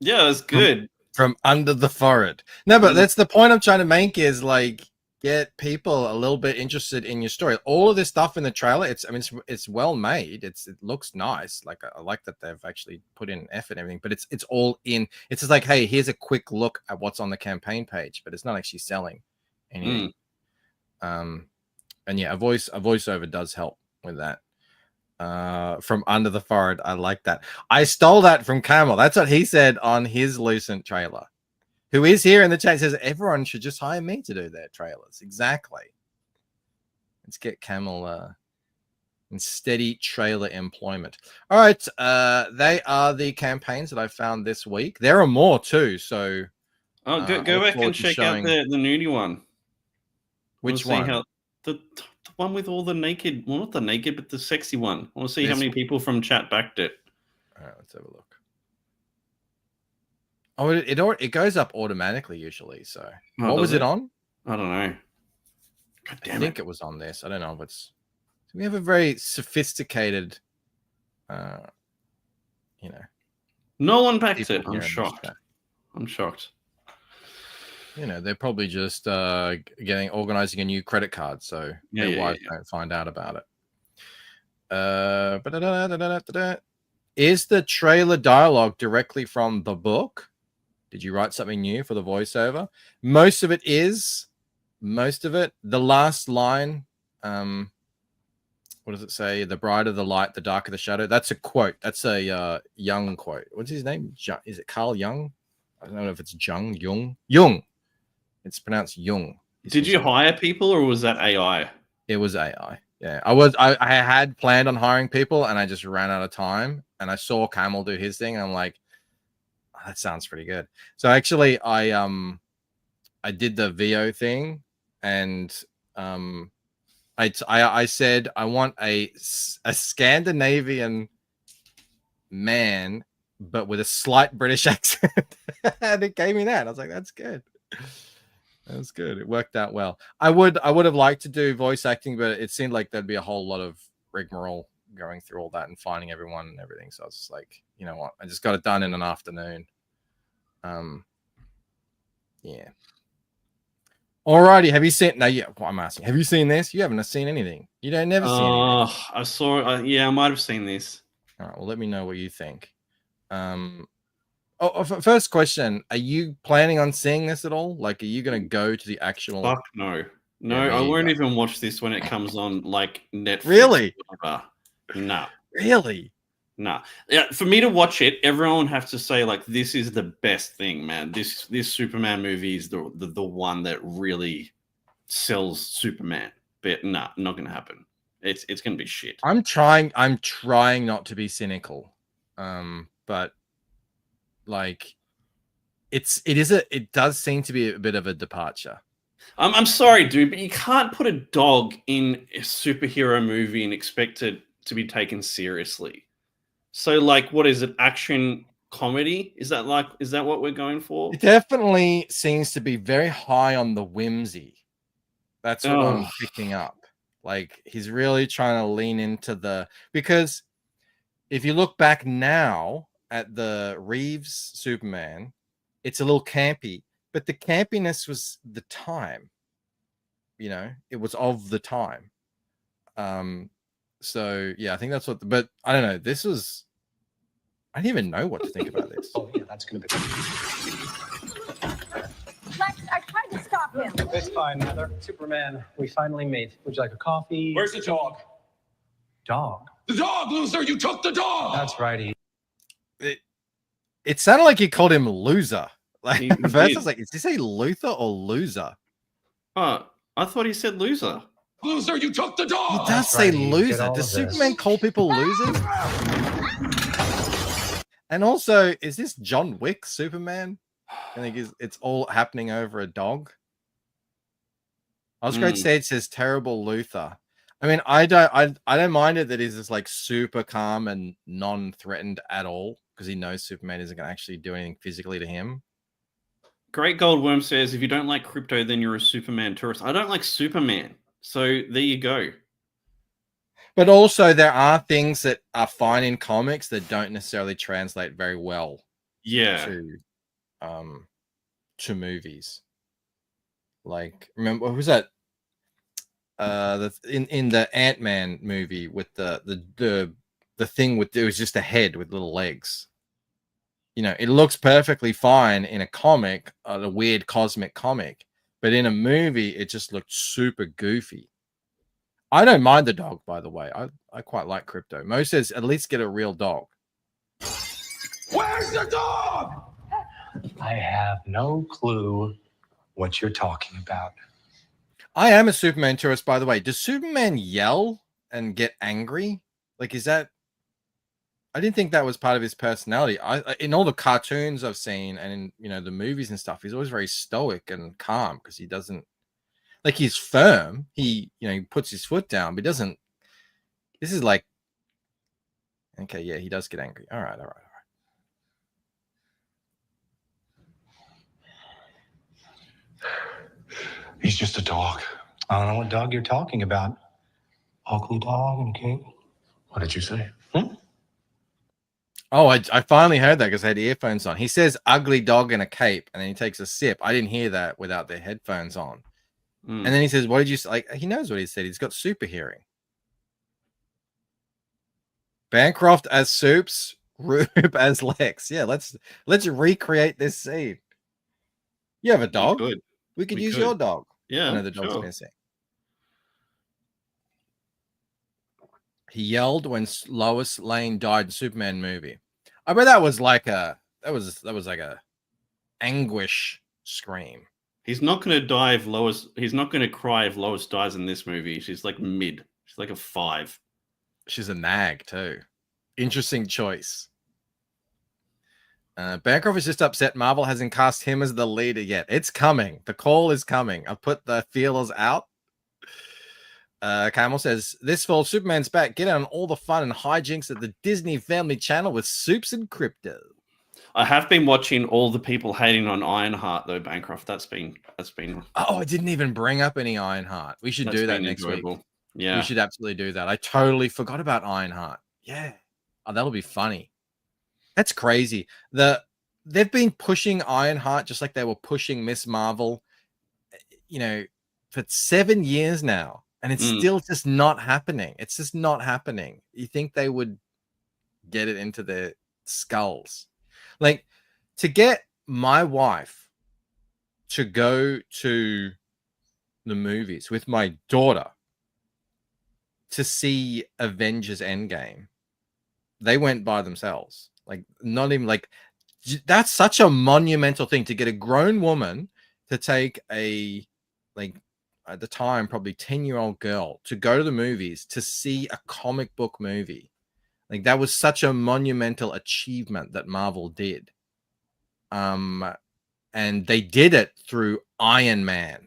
Yeah, it was good. From under the forehead. No, but that's the point I'm trying to make, is like get people a little bit interested in your story. All of this stuff in the trailer, it's well made. It looks nice. Like, I like that they've actually put in effort and everything, but it's all in. It's just like, hey, here's a quick look at what's on the campaign page, but it's not actually selling anything. And yeah, a voiceover does help with that. From under the forehead, I like that. I stole that from Camel. That's what he said on his Lucent trailer. Who is here in the chat, says everyone should just hire me to do their trailers. Exactly. Let's get Camel in steady trailer employment. All right, they are the campaigns that I found this week. There are more too. So, go back and check out the nudie one. Which one? The one with all the naked, well, not the naked, but the sexy one. I want to see how many people from chat backed it. All right, let's have a look. Oh, it goes up automatically usually. So, what was it on? I don't know. God damn, I think it was on this. I don't know if it's. We have a very sophisticated, No one backed it. I'm shocked. I'm shocked. You know, they're probably just organizing a new credit card, so their wife don't find out about it. Is the trailer dialogue directly from the book? Did you write something new for the voiceover? Most of it is. most of it. The last line, what does it say? The brighter the light, the darker the shadow. That's a quote. That's a Jung quote. What's his name? Is it Carl Jung? I don't know if it's Jung. It's pronounced Jung. Did you hire people or was that AI? It was AI. Yeah, I had planned on hiring people and I just ran out of time. And I saw Camel do his thing and I'm like, oh, that sounds pretty good. So actually, I did the VO thing and I said I want a Scandinavian man, but with a slight British accent, and it gave me that. I was like, that's good. That was good. It worked out well. I would have liked to do voice acting, but it seemed like there'd be a whole lot of rigmarole going through all that and finding everyone and everything. So I was just like, you know what? I just got it done in an afternoon. Yeah. Alrighty. Have you seen? No, yeah. Well, I'm asking. Have you seen this? You haven't seen anything. You don't never seen anything. I saw. Yeah, I might have seen this. All right. Well, let me know what you think. First question: are you planning on seeing this at all? Like, are you going to go to the actual? Fuck no. No, I won't even watch this when it comes on like Netflix. Really? No. Really? No. Yeah, for me to watch it, everyone would have to say like, "This is the best thing, man. This Superman movie is the one that really sells Superman." But nah, not gonna happen. It's gonna be shit. I'm trying not to be cynical, but like, it does seem to be a bit of a departure. I'm sorry, dude, but you can't put a dog in a superhero movie and expect it to be taken seriously. So, like, what is it? Action comedy? Is that what we're going for? It definitely seems to be very high on the whimsy. That's what I'm picking up. Like, he's really trying to lean into because if you look back now at the Reeves Superman, it's a little campy, but the campiness was the time. You know, it was of the time. So yeah, I think that's but I don't know. I didn't even know what to think about this. Oh yeah, that's gonna be. Lex, I tried to stop him. It's fine, Heather. Superman, we finally meet. Would you like a coffee? Where's the dog? Dog. The dog, loser! You took the dog! That's right. It sounded like he called him loser. Like, He at first did. I was like, is this a Luther or loser? Oh, I thought he said loser. Loser, you took the He dog! does say loser. Does Superman call people losers? And also, is this John Wick Superman? I think it's all happening over a dog. Oscar Stage says terrible Luther. I mean, I don't mind it that he's just like super calm and non-threatened at all because he knows Superman isn't going to actually do anything physically to him. Great Goldworm says, if you don't like crypto, then you're a Superman tourist. I don't like Superman. So there you go. But also, there are things that are fine in comics that don't necessarily translate very well. Yeah. To movies. Like, remember what was that? In the Ant-Man movie with the thing with it was just a head with little legs. You know, it looks perfectly fine in a comic, a weird cosmic comic, but in a movie, it just looked super goofy. I don't mind the dog, by the way. I quite like Crypto. Mo says at least get a real dog. Where's the dog? I have no clue what you're talking about. I am a Superman tourist, by the way. Does Superman yell and get angry? Like, is that... I didn't think that was part of his personality. In all the cartoons I've seen and in, you know, the movies and stuff, he's always very stoic and calm because he doesn't... Like, he's firm. He, you know, he puts his foot down, but he doesn't... This is like... Okay, yeah, he does get angry. All right. He's just a dog. I don't know what dog you're talking about. Ugly dog and cape. What did you say? Oh, I finally heard that because I had earphones on. He says ugly dog in a cape, and then he takes a sip. I didn't hear that without the headphones on. And then he says, what did you say? Like, he knows what he said. He's got super hearing. Bancroft as Soups, Rube as Lex. Yeah, let's recreate this scene. You have a dog? Good. We could use your dog. Yeah, No, the dog's sure. missing. He yelled when Lois Lane died in Superman movie. I bet that was like a anguish scream. He's not going to die if Lois. He's not going to cry if Lois dies in this movie. She's like mid. She's like a 5. She's a nag too. Interesting choice. Bancroft is just upset Marvel hasn't cast him as the leader yet. It's coming. The call is coming. I've put the feelers out. Camel says, this fall, Superman's back. Get on all the fun and hijinks at the Disney Family Channel with Soups and Crypto. I have been watching all the people hating on Ironheart, though, Bancroft. That's been. Oh, I didn't even bring up any Ironheart. We should do that next week. Yeah. We should absolutely do that. I totally forgot about Ironheart. Yeah. Oh, that'll be funny. That's crazy. They've been pushing Ironheart just like they were pushing Miss Marvel, for 7 years now. And it's still just not happening. It's just not happening. You think they would get it into their skulls. Like, to get my wife to go to the movies with my daughter to see Avengers Endgame, they went by themselves. Like, not even like, that's such a monumental thing to get a grown woman to take a, like, at the time, probably 10-year-old girl to go to the movies to see a comic book movie. Like, that was such a monumental achievement that Marvel did. And they did it through Iron Man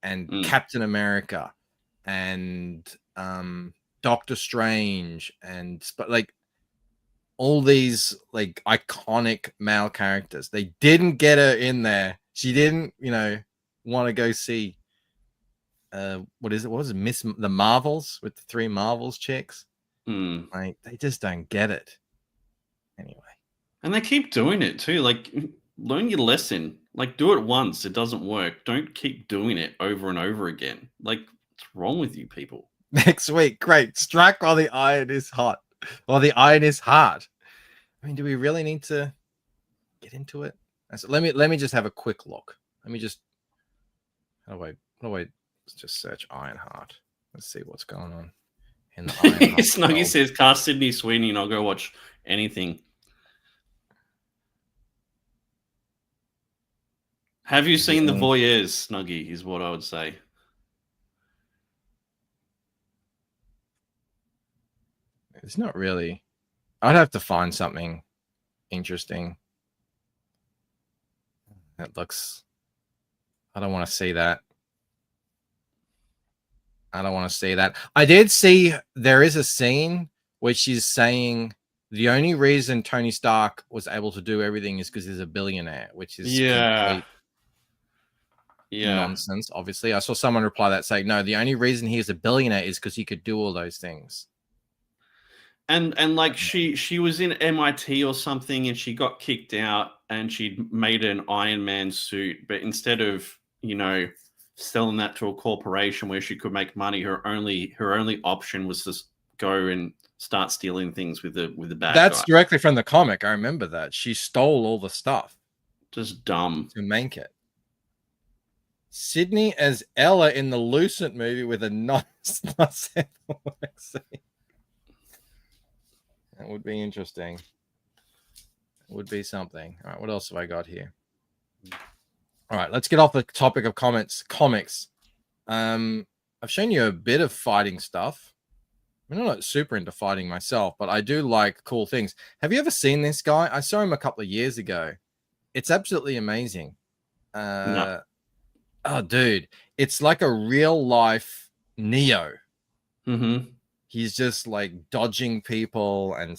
and Captain America and Doctor Strange and like all these like iconic male characters. They didn't get her in there. She didn't, want to go see what is it? What was it? Miss the Marvels with the 3 Marvels chicks. Like, they just don't get it. Anyway. And they keep doing it too. Like, learn your lesson. Like, do it once. It doesn't work. Don't keep doing it over and over again. Like, what's wrong with you people? Next week, great. Strike while the iron is hot. While the iron is hard. I mean, do we really need to get into it? So let me just have a quick look. Let me just how do I let's just search Ironheart. Let's see what's going on in the Ironheart. Snuggy says, cast Sydney Sweeney and I'll go watch anything. Have you seen The Voyeurs, Snuggy, is what I would say. It's not really. I'd have to find something interesting. That looks. I don't want to see that. I don't want to see that. I did see there is a scene where she's saying the only reason Tony Stark was able to do everything is because he's a billionaire, which is complete nonsense. Obviously, I saw someone reply that saying, no, the only reason he is a billionaire is because he could do all those things. And like she was in MIT or something and she got kicked out and she made an Iron Man suit, but instead of, selling that to a corporation where she could make money, her only option was to go and start stealing things with the bad That's guy. directly from the comic. I remember that. She stole all the stuff. Just dumb. To make it. Sydney as Ella in the Lucent movie with a not That would be interesting. It would be something. All right, what else have I got here? All right, let's get off the topic of comics. I've shown you a bit of fighting stuff. I'm not super into fighting myself, but I do like cool things. Have you ever seen this guy? I saw him a couple of years ago. It's absolutely amazing. No. Oh, dude, it's like a real life Neo. Mm-hmm. He's just like dodging people and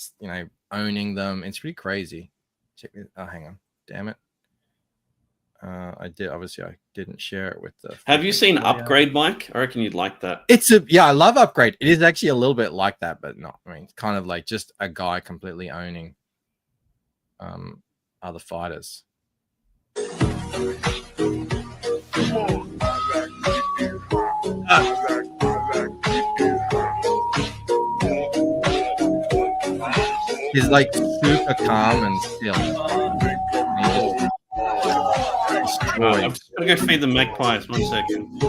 owning them. It's pretty crazy. Check it. Oh, hang on. Damn it. I didn't share it with the. Have you seen Upgrade, Mike? I reckon you'd like that. I love Upgrade. It is actually a little bit like that, but not. I mean, it's kind of like just a guy completely owning other fighters. He's like super calm and still. He's I'm just gonna go feed the magpies. 1 second.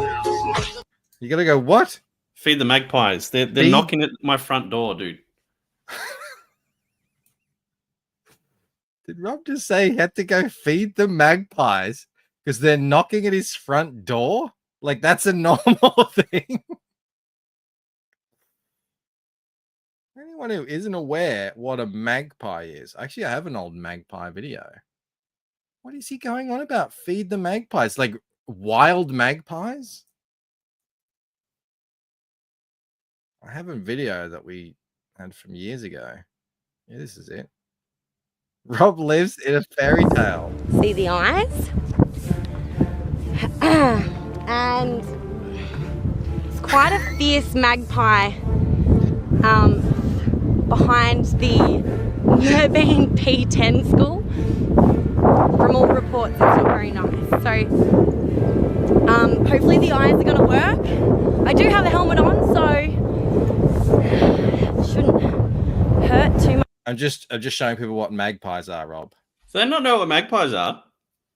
You gotta go what? Feed the magpies. They're knocking at my front door, dude. Did Rob just say he had to go feed the magpies because they're knocking at his front door? Like that's a normal thing. Anyone who isn't aware what a magpie is, actually, I have an old magpie video. What is he going on about? Feed the magpies, like wild magpies? I have a video that we had from years ago. Yeah, this is it. Rob lives in a fairy tale. See the eyes? And it's quite a fierce magpie behind the Merbein P10 school. From all reports, it's not very nice. So hopefully the eyes are going to work. I do have a helmet on, so it shouldn't hurt too much. I'm just showing people what magpies are, Rob. Do they not know what magpies are?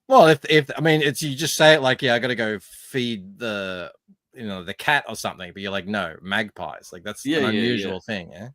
Well, if I mean, it's you just say it like, yeah, I got to go feed the the cat or something, but you're like, no, magpies. Like that's an unusual thing, yeah.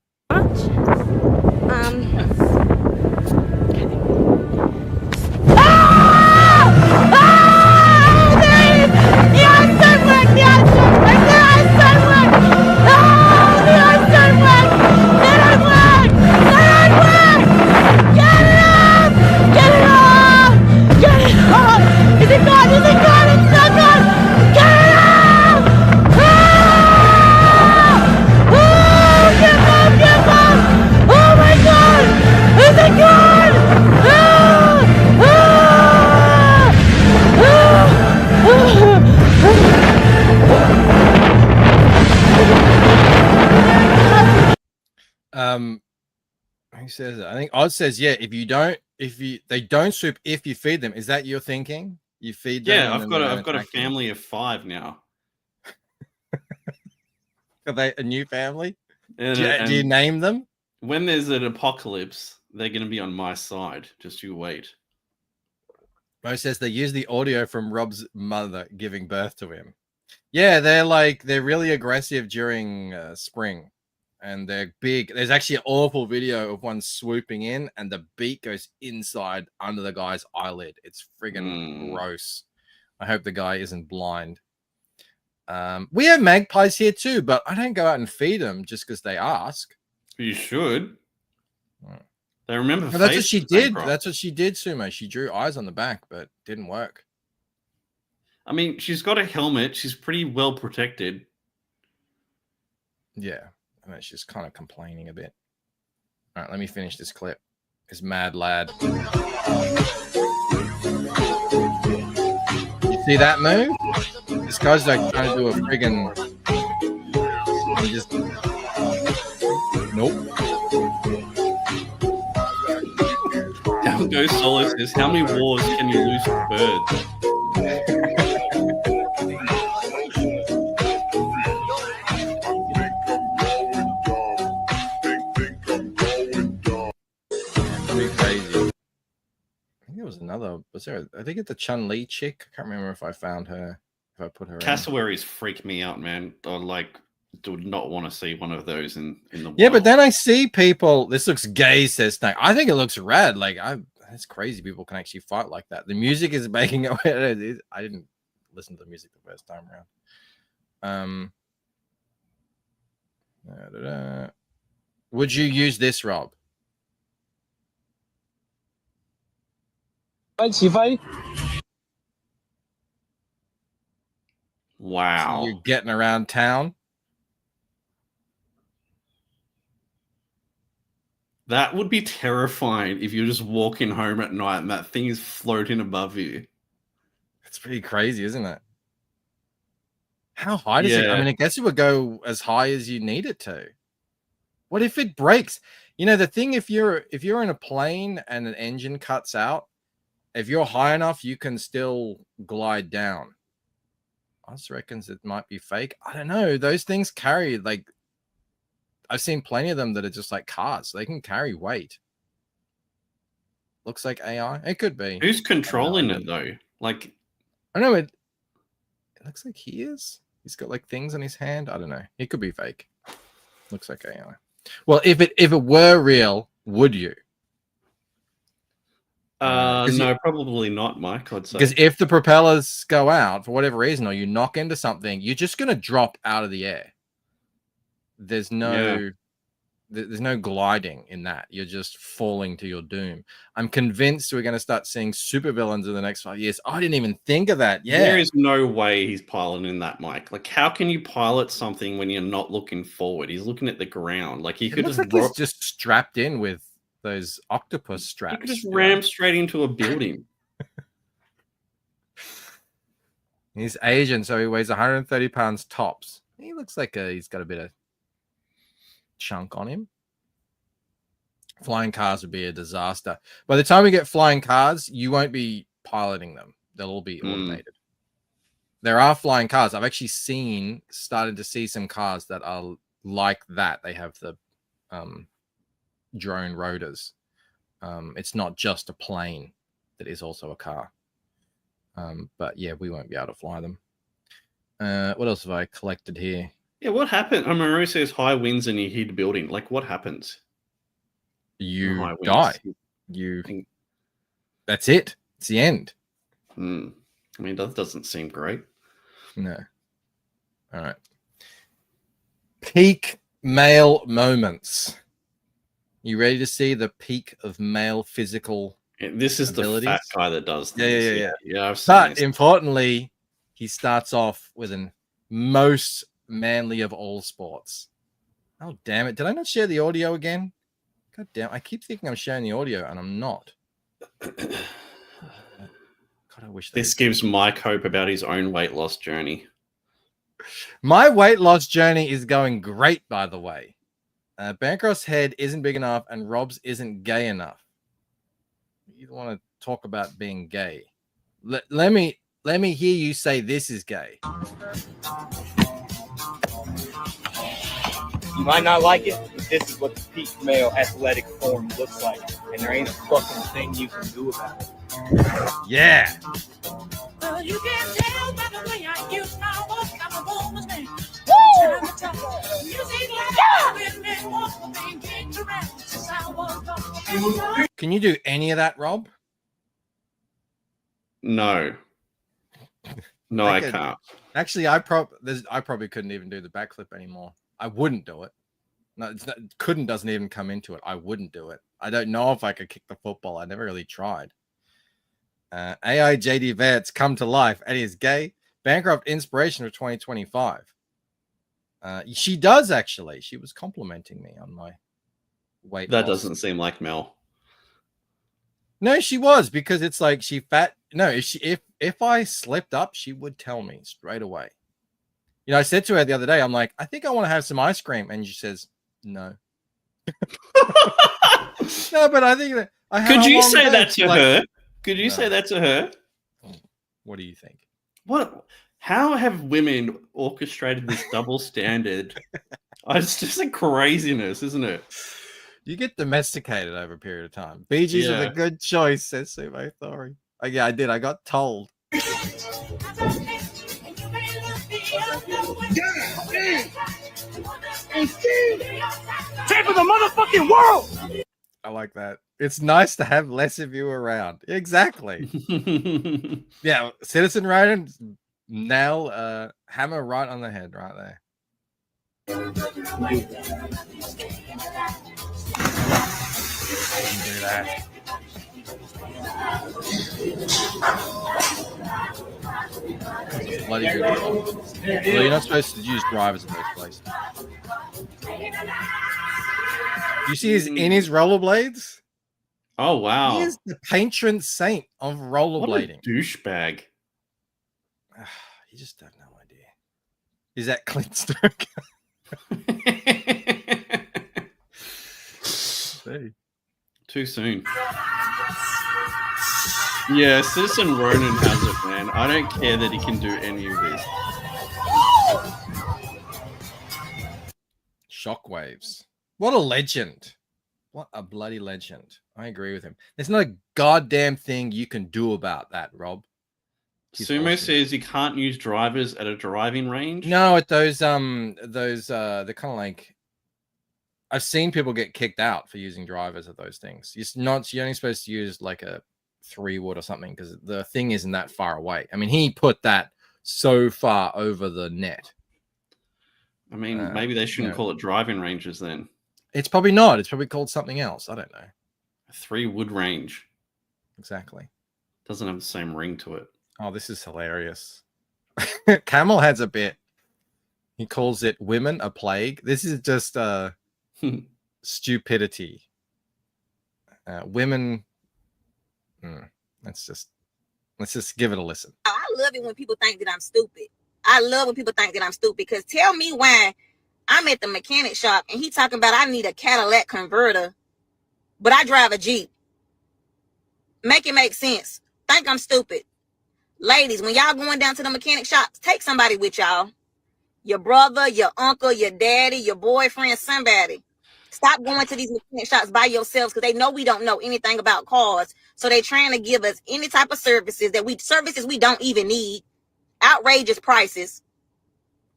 Who says that? I think Oz says, yeah, they don't swoop if you feed them. Is that your thinking? You feed them? Yeah, I've got a family of 5 now. Are they a new family? And, do you name them? When there's an apocalypse, they're going to be on my side. Just you wait. Mo says they use the audio from Rob's mother giving birth to him. Yeah, they're really aggressive during spring. And they're big. There's actually an awful video of one swooping in and the beak goes inside under the guy's eyelid. It's friggin' gross. I hope the guy isn't blind. We have magpies here too, but I don't go out and feed them just because they ask. You should. They remember. No, that's what she did. That's what she did, Sumo. She drew eyes on the back, but didn't work. I mean, she's got a helmet. She's pretty well protected. Yeah. And it's just kind of complaining a bit. All right, let me finish this clip. This mad lad. You see that move? This guy's like trying to do a friggin'. He just. Nope. Down goes Solo says, how many wars can you lose to birds? I think it's the Chun-Li chick. I can't remember if I found her, if I put her Cassowaries freak me out, man. I do not want to see one of those in the wild. Yeah, but then I see people, this looks gay, says Snake. I think it looks rad. Like, it's crazy people can actually fight like that. The music is making it. I didn't listen to the music the first time around. Would you use this, Rob? Wow. So you're getting around town. That would be terrifying if you're just walking home at night and that thing is floating above you. It's pretty crazy, isn't it? How high does it? I mean, I guess it would go as high as you need it to. What if it breaks? You know, the thing, if you're in a plane and an engine cuts out, if you're high enough, you can still glide down. Oz reckons it might be fake. I don't know. Those things carry, like, I've seen plenty of them that are just like cars. They can carry weight. Looks like AI. It could be. Who's controlling it though? Like, I know it looks like he is. He's got like things on his hand. I don't know. It could be fake. Looks like AI. Well, if it were real, would you? No, probably not, Mike. I'd say Because if the propellers go out for whatever reason, or you knock into something, you're just going to drop out of the air. There's no gliding in that. You're just falling to your doom. I'm convinced we're going to start seeing supervillains in the next 5 years. I didn't even think of that. Yeah, there is no way he's piloting that, Mike. Like, how can you pilot something when you're not looking forward? He's looking at the ground. Like he could he's just strapped in with those octopus straps. He could just ram straight into a building. He's Asian, so he weighs 130 pounds tops. He looks like he's got a bit of chunk on him. Flying cars would be a disaster. By the time we get flying cars, you won't be piloting them. They'll all be automated. There are flying cars. I've actually started to see some cars that are like that. They have the drone rotors. It's not just a plane that is also a car. But yeah, we won't be able to fly them. What else have I collected here? Yeah, what happened? Maru says high winds and you hit a building. Like, what happens? You die. That's it. It's the end. I mean, that doesn't seem great. No. All right. Peak male moments. You ready to see the peak of male physical this is abilities? The fat guy that does this. Yeah. But importantly, he starts off with an most manly of all sports. Oh, damn it. Did I not share the audio again? God damn. I keep thinking I'm sharing the audio and I'm not. God, I wish this gives Mike hope about his own weight loss journey. My weight loss journey is going great, by the way. Bancroft's head isn't big enough and Rob's isn't gay enough. You want to talk about being gay? Let me hear you say this is gay. You might not like it, but this is what the peak male athletic form looks like, and there ain't a fucking thing you can do about it. Yeah. Well, you can tell by the way I use my walk, I'm a woman's man. Can you do any of that, Rob? No. No, I can't. Actually, I probably couldn't even do the backflip anymore. I wouldn't do it. No, couldn't doesn't even come into it. I wouldn't do it. I don't know if I could kick the football. I never really tried. AI JD Vance come to life and is gay. Bancroft inspiration for 2025. She does actually. She was complimenting me on my weight. That doesn't seem like Mel. No, she was, because it's like she fat. No, if I slipped up, she would tell me straight away. You know, I said to her the other day, I'm like, I think I want to have some ice cream, and she says, no. No, but I think that. Could you say that to her? Could you say that to her? What do you think? What? How have women orchestrated this double standard? It's just a craziness, isn't it? You get domesticated over a period of time. Bee Gees are a good choice, says Sumo Thori. Yeah, I did. I got told. Tip of the motherfucking world! I like that. It's nice to have less of you around. Exactly. Yeah, Citizen Ronan, nail hammer right on the head right there. Do that. Bloody good. Well, you're not supposed to use drivers in those places. You see he's in his rollerblades? Oh, wow. He is the patron saint of rollerblading. What a douchebag. You just have no idea. Is that Clint Sturck? Too soon. Yeah, Citizen Ronan has it, man. I don't care that he can do any of this. Shockwaves. What a legend. What a bloody legend. I agree with him. There's not a goddamn thing you can do about that, Rob. Sumo says you can't use drivers at a driving range. No, at those they're kind of like, I've seen people get kicked out for using drivers at those things. You're only supposed to use like a 3-wood or something because the thing isn't that far away. I mean, he put that so far over the net. I mean, maybe they shouldn't call it driving ranges then. It's probably not. It's probably called something else. I don't know. A 3-wood range. Exactly. Doesn't have the same ring to it. Oh, this is hilarious. Camel has a bit. He calls it women a plague. This is just stupidity. Women. Let's just give it a listen. I love it when people think that I'm stupid. I love when people think that I'm stupid because tell me why I'm at the mechanic shop and he talking about I need a Cadillac converter, but I drive a Jeep. Make it make sense. Think I'm stupid. Ladies, when y'all going down to the mechanic shops, take somebody with y'all. Your brother, your uncle, your daddy, your boyfriend, somebody. Stop going to these mechanic shops by yourselves because they know we don't know anything about cars. So they're trying to give us any type of services we don't even need. Outrageous prices.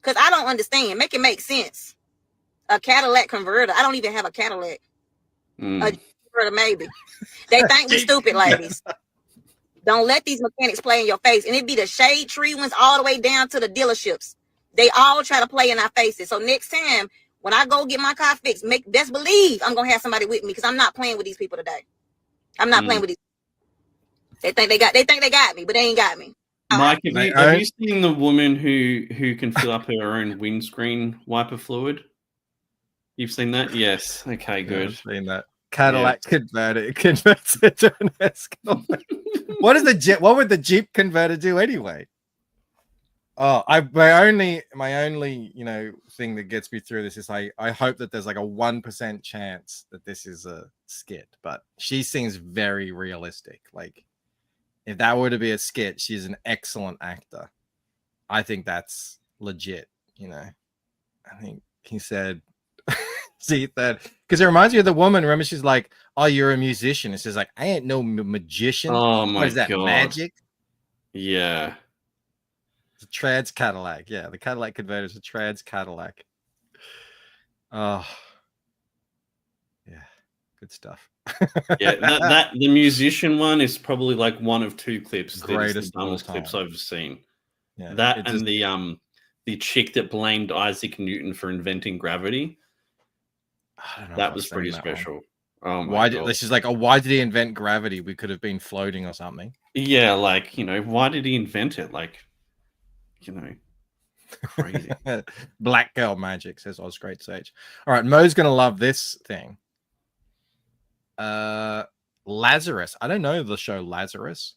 Because I don't understand. Make it make sense. A Cadillac converter. I don't even have a Cadillac. A converter, maybe. They think we're stupid, ladies. Don't let these mechanics play in your face. And it be the shade tree ones all the way down to the dealerships. They all try to play in our faces. So next time, when I go get my car fixed, best believe I'm going to have somebody with me because I'm not playing with these people today. I'm not playing with these. They think they got me, but they ain't got me. Mike, have you seen the woman who can fill up her own windscreen wiper fluid? You've seen that? Yes. Okay, good. I've seen that. Cadillac converts it to an Escalade. What would the Jeep converter do anyway? Oh, my only thing that gets me through this is I hope that there's like a 1% chance that this is a skit, but she seems very realistic. Like if that were to be a skit, she's an excellent actor. I think that's legit. I think he said. See that because it reminds me of the woman. Remember, she's like, "Oh, you're a musician." It's just like, I ain't no magician. Oh my What is that, God. magic? Yeah, it's a trans Cadillac. Yeah, the Cadillac converter is a trans Cadillac. Oh, yeah, good stuff. yeah. That the musician one is probably like one of 2 clips. Greatest the dumbest clips I've seen. Yeah, that and the chick that blamed Isaac Newton for inventing gravity. I don't know that was pretty special. Oh my why God. did she's like, oh, why did he invent gravity? We could have been floating or something. Yeah, like why did he invent it? Like, crazy. Black girl magic, says Oz Great Sage. All right, Mo's gonna love this thing. Lazarus. I don't know the show Lazarus.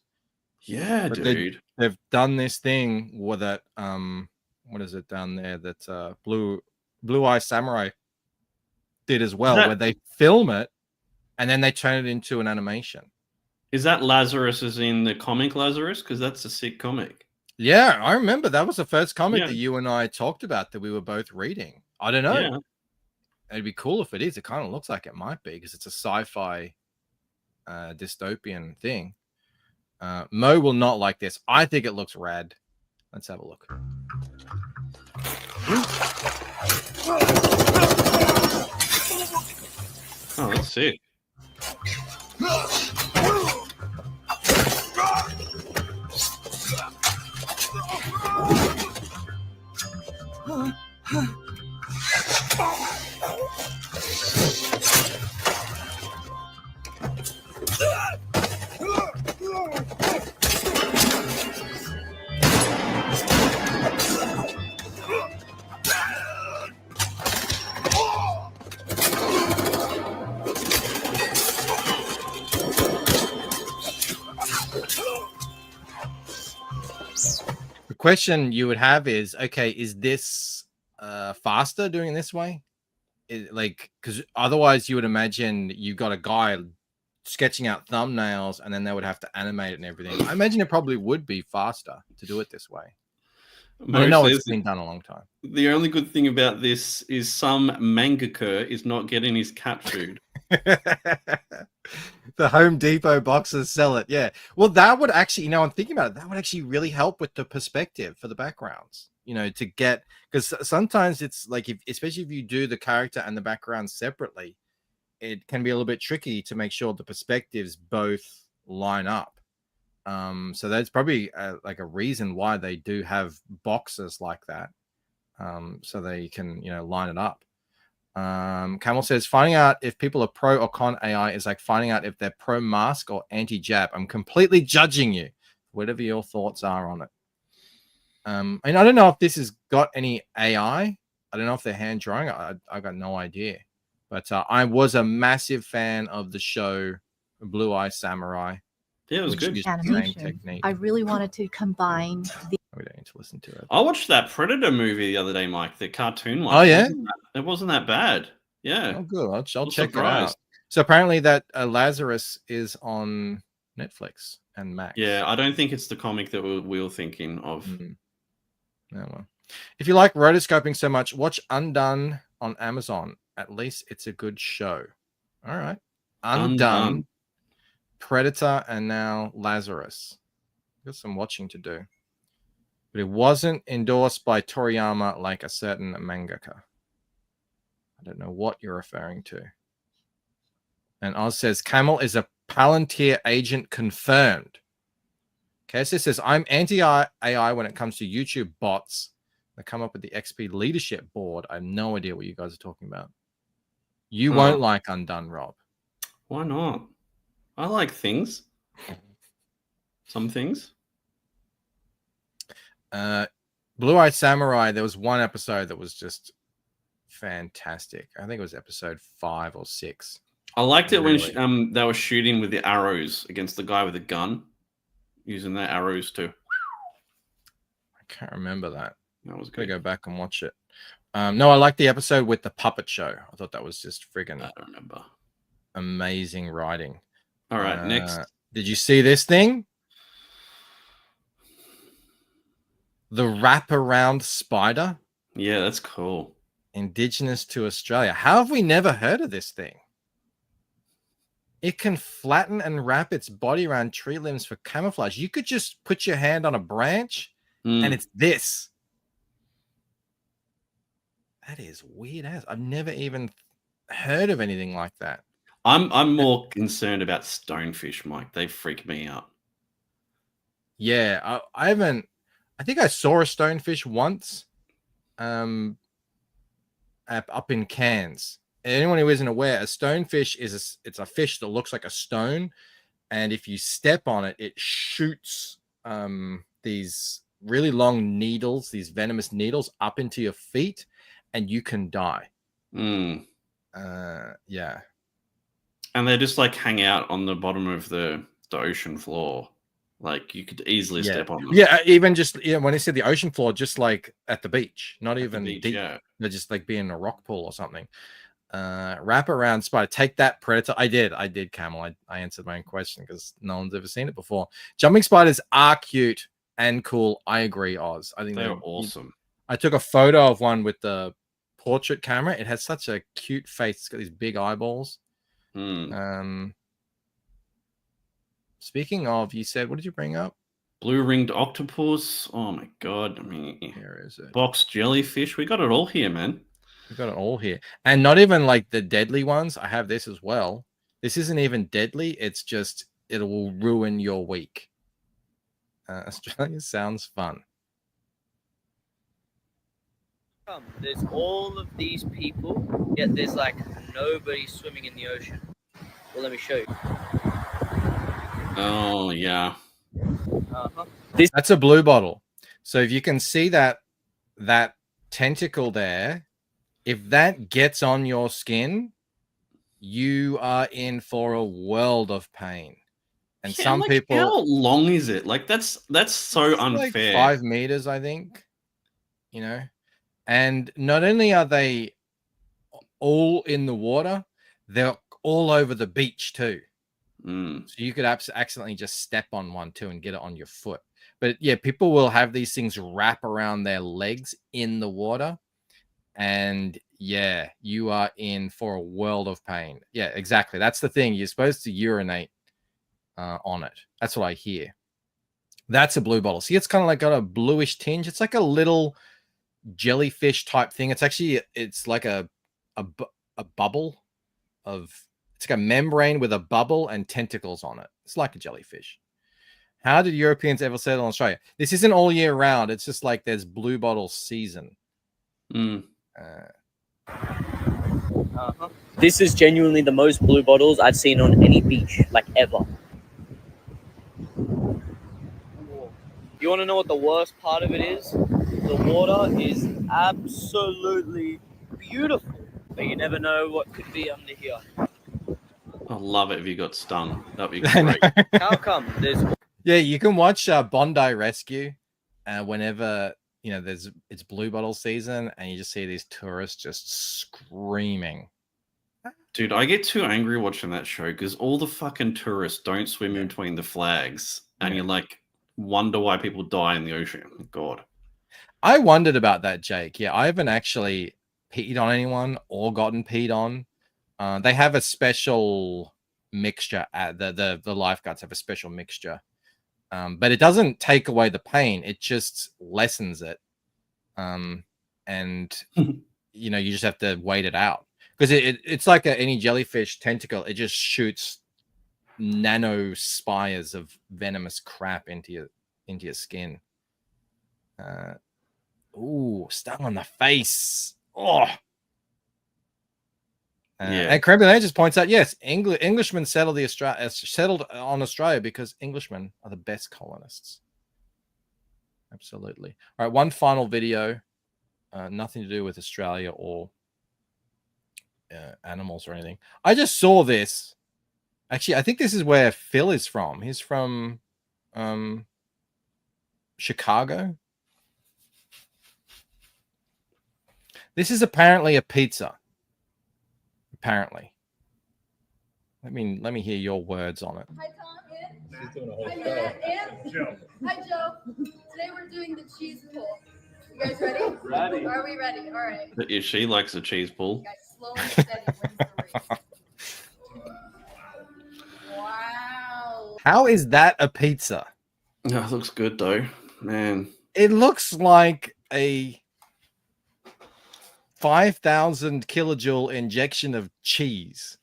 Yeah, but dude. They've done this thing with that. What is it down there? That Blue Eye Samurai did as well, where they film it and then they turn it into an animation. Is that Lazarus as in the comic Lazarus? Because that's a sick comic. Yeah, I remember that was the first comic that you and I talked about that we were both reading. I don't know. Yeah. It'd be cool if it is. It kind of looks like it might be because it's a sci-fi dystopian thing. Mo will not like this. I think it looks rad. Let's have a look. Oh, that's sick. The question you would have is, okay, is this faster doing it this way? Because otherwise you would imagine you got a guy sketching out thumbnails and then they would have to animate it and everything. I imagine it probably would be faster to do it this way. I know it's been done a long time. The only good thing about this is some mangaka is not getting his cat food. The Home Depot boxes sell it. Yeah. Well, that would actually, I'm thinking about it. That would actually really help with the perspective for the backgrounds. To get, because sometimes it's like, especially if you do the character and the background separately, it can be a little bit tricky to make sure the perspectives both line up. So that's probably like a reason why they do have boxes like that, so they can line it up. Camel says finding out if people are pro or con AI is like finding out if they're pro mask or anti-jab. I'm completely judging you. Whatever your thoughts are on it. And I don't know if this has got any AI. I don't know if they're hand drawing. I got no idea. But I was a massive fan of the show Blue Eye Samurai. Yeah, it was good. Used the same technique. I really wanted to combine the. We don't need to listen to it. I watched that Predator movie the other day, Mike, the cartoon one. Oh yeah, it wasn't that bad. Yeah. Oh good. I'll check it out. So apparently that Lazarus is on Netflix and Max. Yeah, I don't think it's the comic that we were thinking of. Oh, well. If you like rotoscoping so much, watch Undone on Amazon. At least it's a good show. All right. Undone. Predator, and now Lazarus. Got some watching to do. But it wasn't endorsed by Toriyama like a certain mangaka. I don't know what you're referring to. And Oz says, Camel is a Palantir agent confirmed. Casey says, I'm anti-AI when it comes to YouTube bots that come up with the XP leadership board. I have no idea what you guys are talking about. You won't like Undone, Rob. Why not? I like things. Some things. Blue Eye Samurai, there was one episode that was just fantastic. I think it was episode 5 or 6. I liked it when they were shooting with the arrows against the guy with the gun, using their arrows too. I can't remember that. That was good. Go back and watch it. No, I liked the episode with the puppet show. I thought that was just friggin' I don't remember. Amazing writing. All right, next. Did you see this thing? The wraparound spider. Yeah, that's cool. Indigenous to Australia. How have we never heard of this thing? It can flatten and wrap its body around tree limbs for camouflage. You could just put your hand on a branch and it's this. That is weird as. I've never even heard of anything like that. I'm more concerned about stonefish, Mike. They freak me out. Yeah, I haven't. I think I saw a stonefish once, up in Cairns. Anyone who isn't aware, a stonefish is it's a fish that looks like a stone, and if you step on it, it shoots these really long needles, these venomous needles, up into your feet, and you can die. Yeah. And they just like hang out on the bottom of the ocean floor. Like you could easily step on them. Yeah, even just when I said the ocean floor, just like at the beach, not at even deep. Yeah. They're just like being in a rock pool or something. Wrap around spider. Take that, Predator. I did, Camel. I answered my own question because no one's ever seen it before. Jumping spiders are cute and cool. I agree, Oz. I think they're awesome. I took a photo of one with the portrait camera. It has such a cute face. It's got these big eyeballs. Speaking of, you said, what did you bring up? Blue ringed octopus. Oh my god! I mean, where is it? Box jellyfish. We got it all here, man. We got it all here, and not even like the deadly ones. I have this as well. This isn't even deadly. It's just it will ruin your week. Australia sounds fun. There's all of these people, yet there's like nobody swimming in the ocean. Well, let me show you. Oh yeah. That's a blue bottle. So if you can see that tentacle there, if that gets on your skin, you are in for a world of pain. And Yeah, some like, people, how long is it? Like that's so unfair. like 5 meters, I think. You know, and not only are they all in the water, they're all over the beach too. So you could accidentally just step on one too and get it on your foot. But yeah, people will have these things wrap around their legs in the water, and yeah, you are in for a world of pain. Yeah, exactly. That's the thing. You're supposed to urinate on it. That's what I hear. That's a blue bottle. See, it's kind of like got a bluish tinge. It's like a little jellyfish type thing. It's like a bubble of, it's like a membrane with a bubble and tentacles on it. It's like a jellyfish. How did Europeans ever settle in Australia? This isn't all year round. It's just like there's blue bottle season. This is genuinely the most blue bottles I've seen on any beach, like ever. You want to know what the worst part of it is? The water is absolutely beautiful, but you never know what could be under here. I love it if you got stung. That'd be great. How come there's... Yeah, you can watch Bondi Rescue whenever, you know, it's blue bottle season, and you just see these tourists just screaming. Dude, I get too angry watching that show because all the fucking tourists don't swim in between the flags, and you like wonder why people die in the ocean. God. I wondered about that, Jake. Yeah, I haven't actually peed on anyone or gotten peed on. They have a special mixture. The lifeguards have a special mixture, but it doesn't take away the pain. It just lessens it, and you know, you just have to wait it out, because it's like any jellyfish tentacle. It just shoots nano spires of venomous crap into your skin. Ooh, stung on the face. Oh. And Kremlin just points out, yes, Englishmen settled on Australia because Englishmen are the best colonists. Absolutely. All right, one final video, nothing to do with Australia or animals or anything. I just saw this. Actually, I think this is where Phil is from. He's from Chicago. This is apparently a pizza. Apparently. Let me hear your words on it. Hi, Tom. She's doing a whole show. Hi, Joe. Today we're doing the cheese pull. You guys ready? Ready. Are we ready? All right. Yeah, she likes a cheese pull. Guys, slow and steady wins the race. Wow. How is that a pizza? Yeah, it looks good though, man. It looks like a 5,000 kilojoule injection of cheese.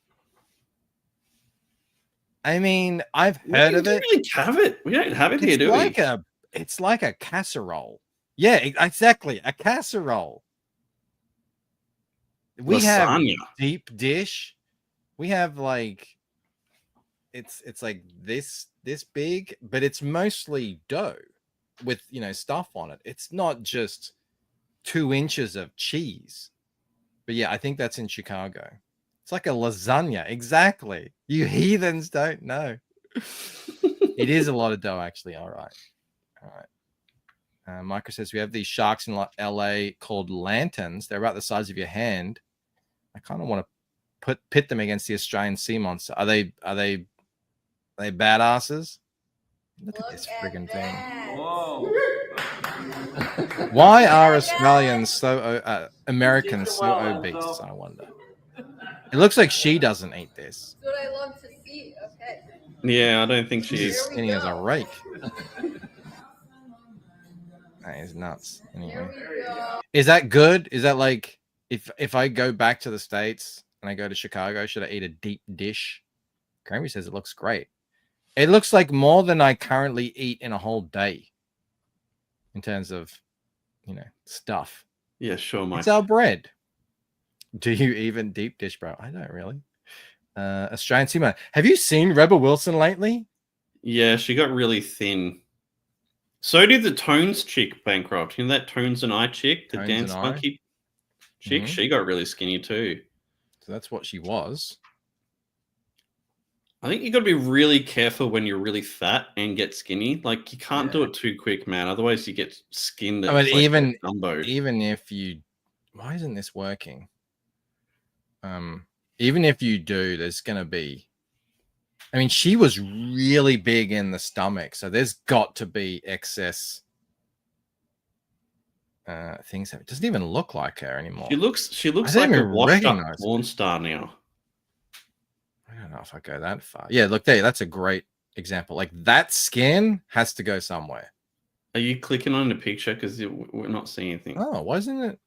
I mean, I've heard of it. We don't have it. We don't have it here, do we? It's like a casserole. Yeah, exactly. A casserole. We have deep dish. We have like it's like this big, but it's mostly dough with, you know, stuff on it. It's not just 2 inches of cheese. But yeah, I think that's in Chicago. It's like a lasagna. Exactly. You heathens don't know. It is a lot of dough, actually. All right. Micro says we have these sharks in LA called lanterns. They're about the size of your hand. I kind of want to pit them against the Australian sea monster. Are they badasses? Look at this friggin' thing. Whoa. Why are Australians Americans so obese? I wonder. It looks like she doesn't eat this. That's what I love to see. Okay. Yeah, I don't think she's skinny as a rake. That is nuts. Anyway. Is that good? Is that like if I go back to the States and I go to Chicago, should I eat a deep dish? Grammy says it looks great. It looks like more than I currently eat in a whole day in terms of, you know, stuff. Yeah, sure, Mike. It's our bread. Do you even deep dish, bro? I don't really. Australian Seaman. Have you seen Rebel Wilson lately? Yeah, she got really thin. So did the Tones chick, Bancroft. You know that Tones and I chick, the Tones dance and I? monkey chick? Mhm. She got really skinny too. So that's what she was. I think you got to be really careful when you're really fat and get skinny. Like, you can't do it too quick, man. Otherwise, you get skin that's I mean, like Dumbo. even if you, why isn't this working? Even if you do, there's gonna be. I mean, she was really big in the stomach, so there's got to be excess things. It doesn't even look like her anymore. She looks I like don't a even washed up recognize her. porn star now. I don't know if I go that far. Yeah, look there. That's a great example. Like that skin has to go somewhere. Are you clicking on the picture? Because we're not seeing anything. Oh, wasn't it?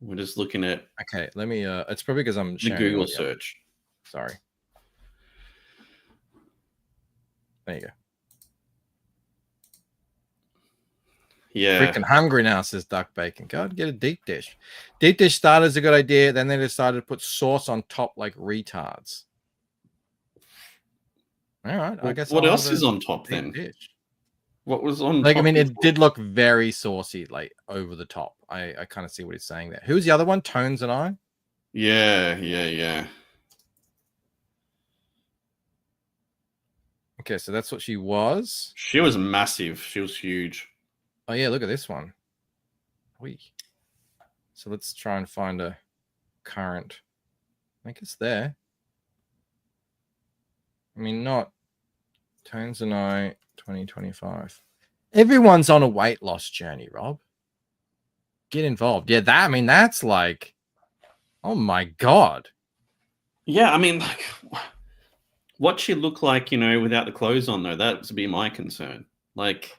We're just looking at. Okay, let me. It's probably because I'm the sharing Google audio. search. Sorry. There you go. Yeah. Freaking hungry now, says Duck Bacon. Go and get a deep dish. Deep dish starter is a good idea. Then they decided to put sauce on top like retards. All right, I guess. What I'll else have is a on top deep then? dish. What was on Like, top? I mean, before? it did look very saucy, like over the top. I kind of see what he's saying there. Who's the other one? Tones and I? Yeah. Okay, so that's what she was. She was massive. She was huge. Oh, yeah, look at this one. So let's try and find a current. I think it's there. I mean, not Tones and I 2025. Everyone's on a weight loss journey, Rob. Get involved. Yeah, that's like, oh my God. Yeah, I mean, like, what she looked like, without the clothes on, though, that would be my concern. Like,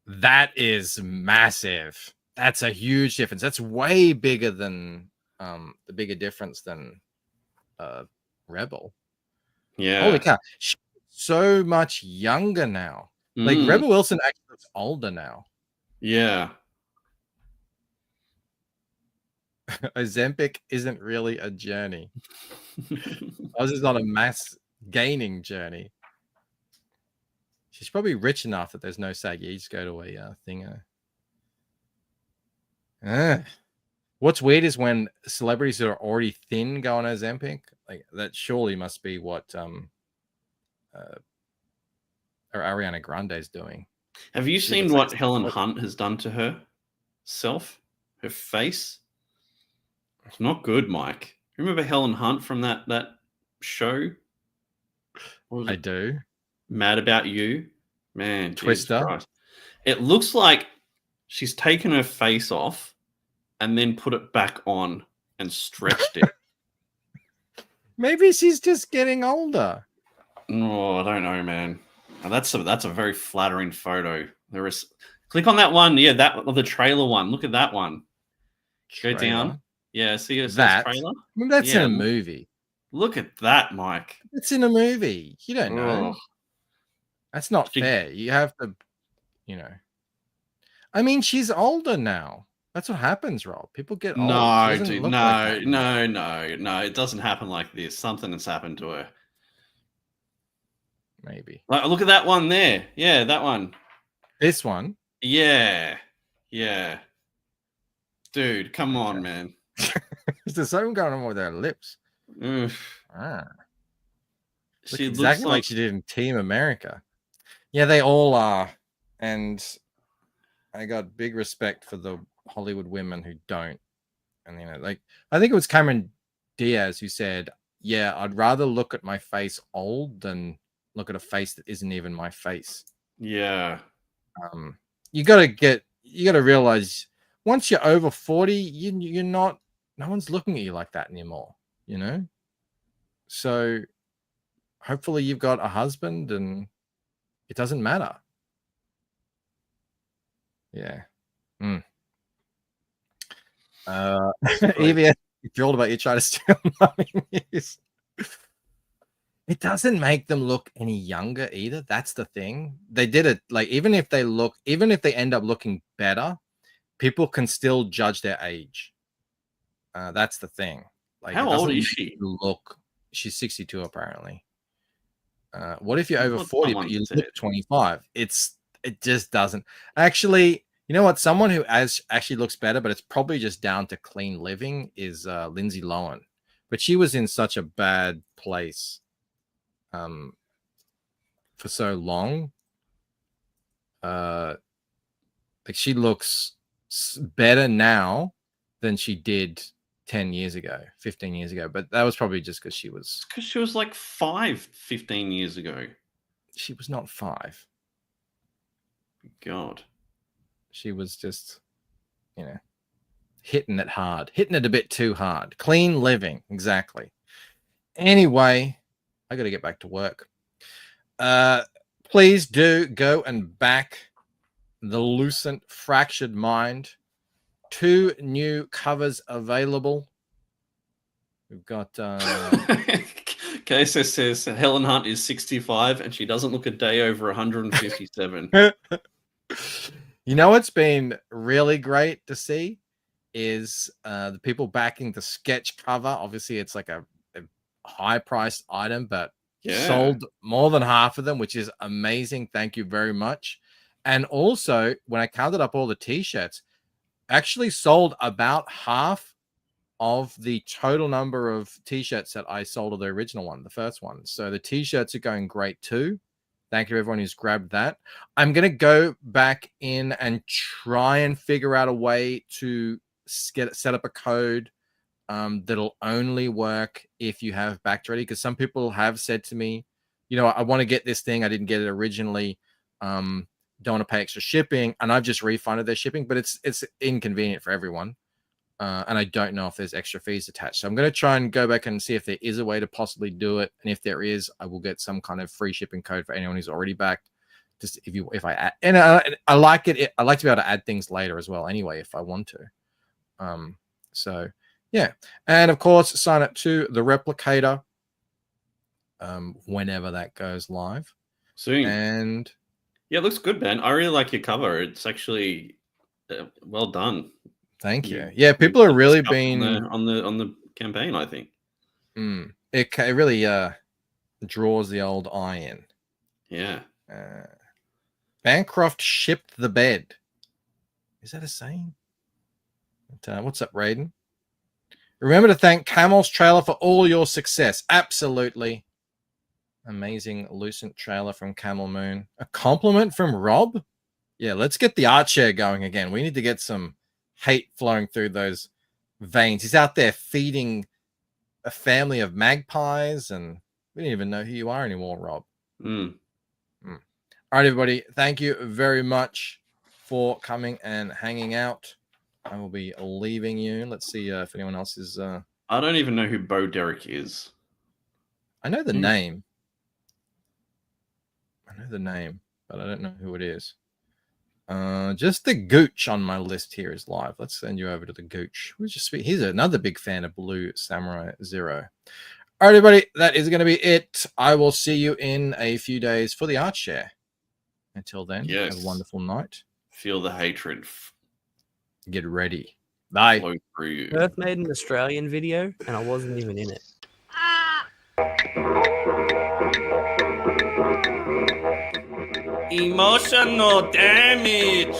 that is massive. That's a huge difference. That's way bigger than the bigger difference than Rebel. Yeah. Holy cow. She's so much younger now. Like Rebel Wilson actually looks older now. Yeah. Ozempic isn't really a journey. Ours is not a mass gaining journey. She's probably rich enough that there's no sag. You just go to a thinger. What's weird is when celebrities that are already thin go on Ozempic. Like that surely must be what or Ariana Grande is doing. Have you seen what Helen Hunt has done to herself? Her face? It's not good, Mike. Remember Helen Hunt from that show? I do. Mad About You? Man, Twister. It looks like she's taken her face off and then put it back on and stretched it. Maybe she's just getting older. Oh, I don't know, man. That's a very flattering photo. There is. Click on that one. Yeah, the trailer one. Look at that one. Go down. Yeah, see it says trailer. I mean, that's in a movie. Look at that, Mike. It's in a movie. You don't know. That's not fair. You have to, I mean, she's older now. That's what happens, Rob. People get old. No, dude. No. It doesn't happen like this. Something has happened to her. Maybe. Like, look at that one there. Yeah, that one. This one? Yeah. Dude, come on, man. There's something going on with her lips. She exactly like she did in Team America. Yeah, they all are. And I got big respect for the Hollywood women who don't. And, I think it was Cameron Diaz who said, yeah, I'd rather look at my face old than look at a face that isn't even my face. Yeah. You got to realize once you're over 40, you're not, no one's looking at you like that anymore, So hopefully you've got a husband and it doesn't matter. Yeah. EVS, thrilled about you trying to steal money news. It doesn't make them look any younger either. That's the thing. They did it like even if they end up looking better, people can still judge their age. That's the thing. Like, how old is she? She's 62 apparently. What if you're over 40 but you look 25? It just doesn't. Actually, you know what? Someone who actually looks better, but it's probably just down to clean living, is Lindsay Lohan. But she was in such a bad place for so long. Like she looks better now than she did 10 years ago, 15 years ago. But that was probably just because she was like 15 years ago. She was not 5. God. she was just, you know, hitting it hard, hitting it a bit too hard. Clean living, exactly. Anyway, I got to get back to work. Please do go and back The Lucent Fractured Mind. 2 new covers available. We've got Kesa says Helen Hunt is 65 and she doesn't look a day over 157. You know what's been really great to see is the people backing the sketch cover. Obviously, it's like a high-priced item, but sold more than half of them, which is amazing. Thank you very much. And also, when I counted up all the T-shirts, actually sold about half of the total number of T-shirts that I sold of the original one, the first one. So the T-shirts are going great too. Thank you to everyone who's grabbed that. I'm going to go back in and try and figure out a way to set up a code that'll only work if you have backed ready. Because some people have said to me, you know, I want to get this thing. I didn't get it originally. Don't want to pay extra shipping. And I've just refunded their shipping, but it's inconvenient for everyone. And I don't know if there's extra fees attached. So I'm going to try and go back and see if there is a way to possibly do it. And if there is, I will get some kind of free shipping code for anyone who's already backed. Just if I add, and I like it. I like to be able to add things later as well. Anyway, if I want to. So yeah, and of course, sign up to the Replicator. Whenever that goes live soon. And yeah, it looks good, man. I really like your cover. It's actually well done. Thank you. Yeah, people are really being on the campaign, I think. It really draws the old eye in. Yeah. Bancroft shipped the bed. Is that a saying? But, what's up, Raiden? Remember to thank Camel's Trailer for all your success. Absolutely. Amazing Lucent trailer from Camel Moon. A compliment from Rob? Yeah, let's get the art share going again. We need to get some hate flowing through those veins. He's out there feeding a family of magpies, and we don't even know who you are anymore, Rob. All right, everybody. Thank you very much for coming and hanging out. I will be leaving you. Let's see if anyone else is... I don't even know who Bo Derek is. I know the name. But I don't know who it is. Just the Gooch on my list here is live. Let's send you over to the Gooch. He's another big fan of Blue Samurai Zero. All right, everybody, that is going to be it. I will see you in a few days for the art share. Until then, have a wonderful night. Feel the hatred. Get ready. Bye. Flow through you. Earth made an Australian video, and I wasn't even in it. Emotional damage.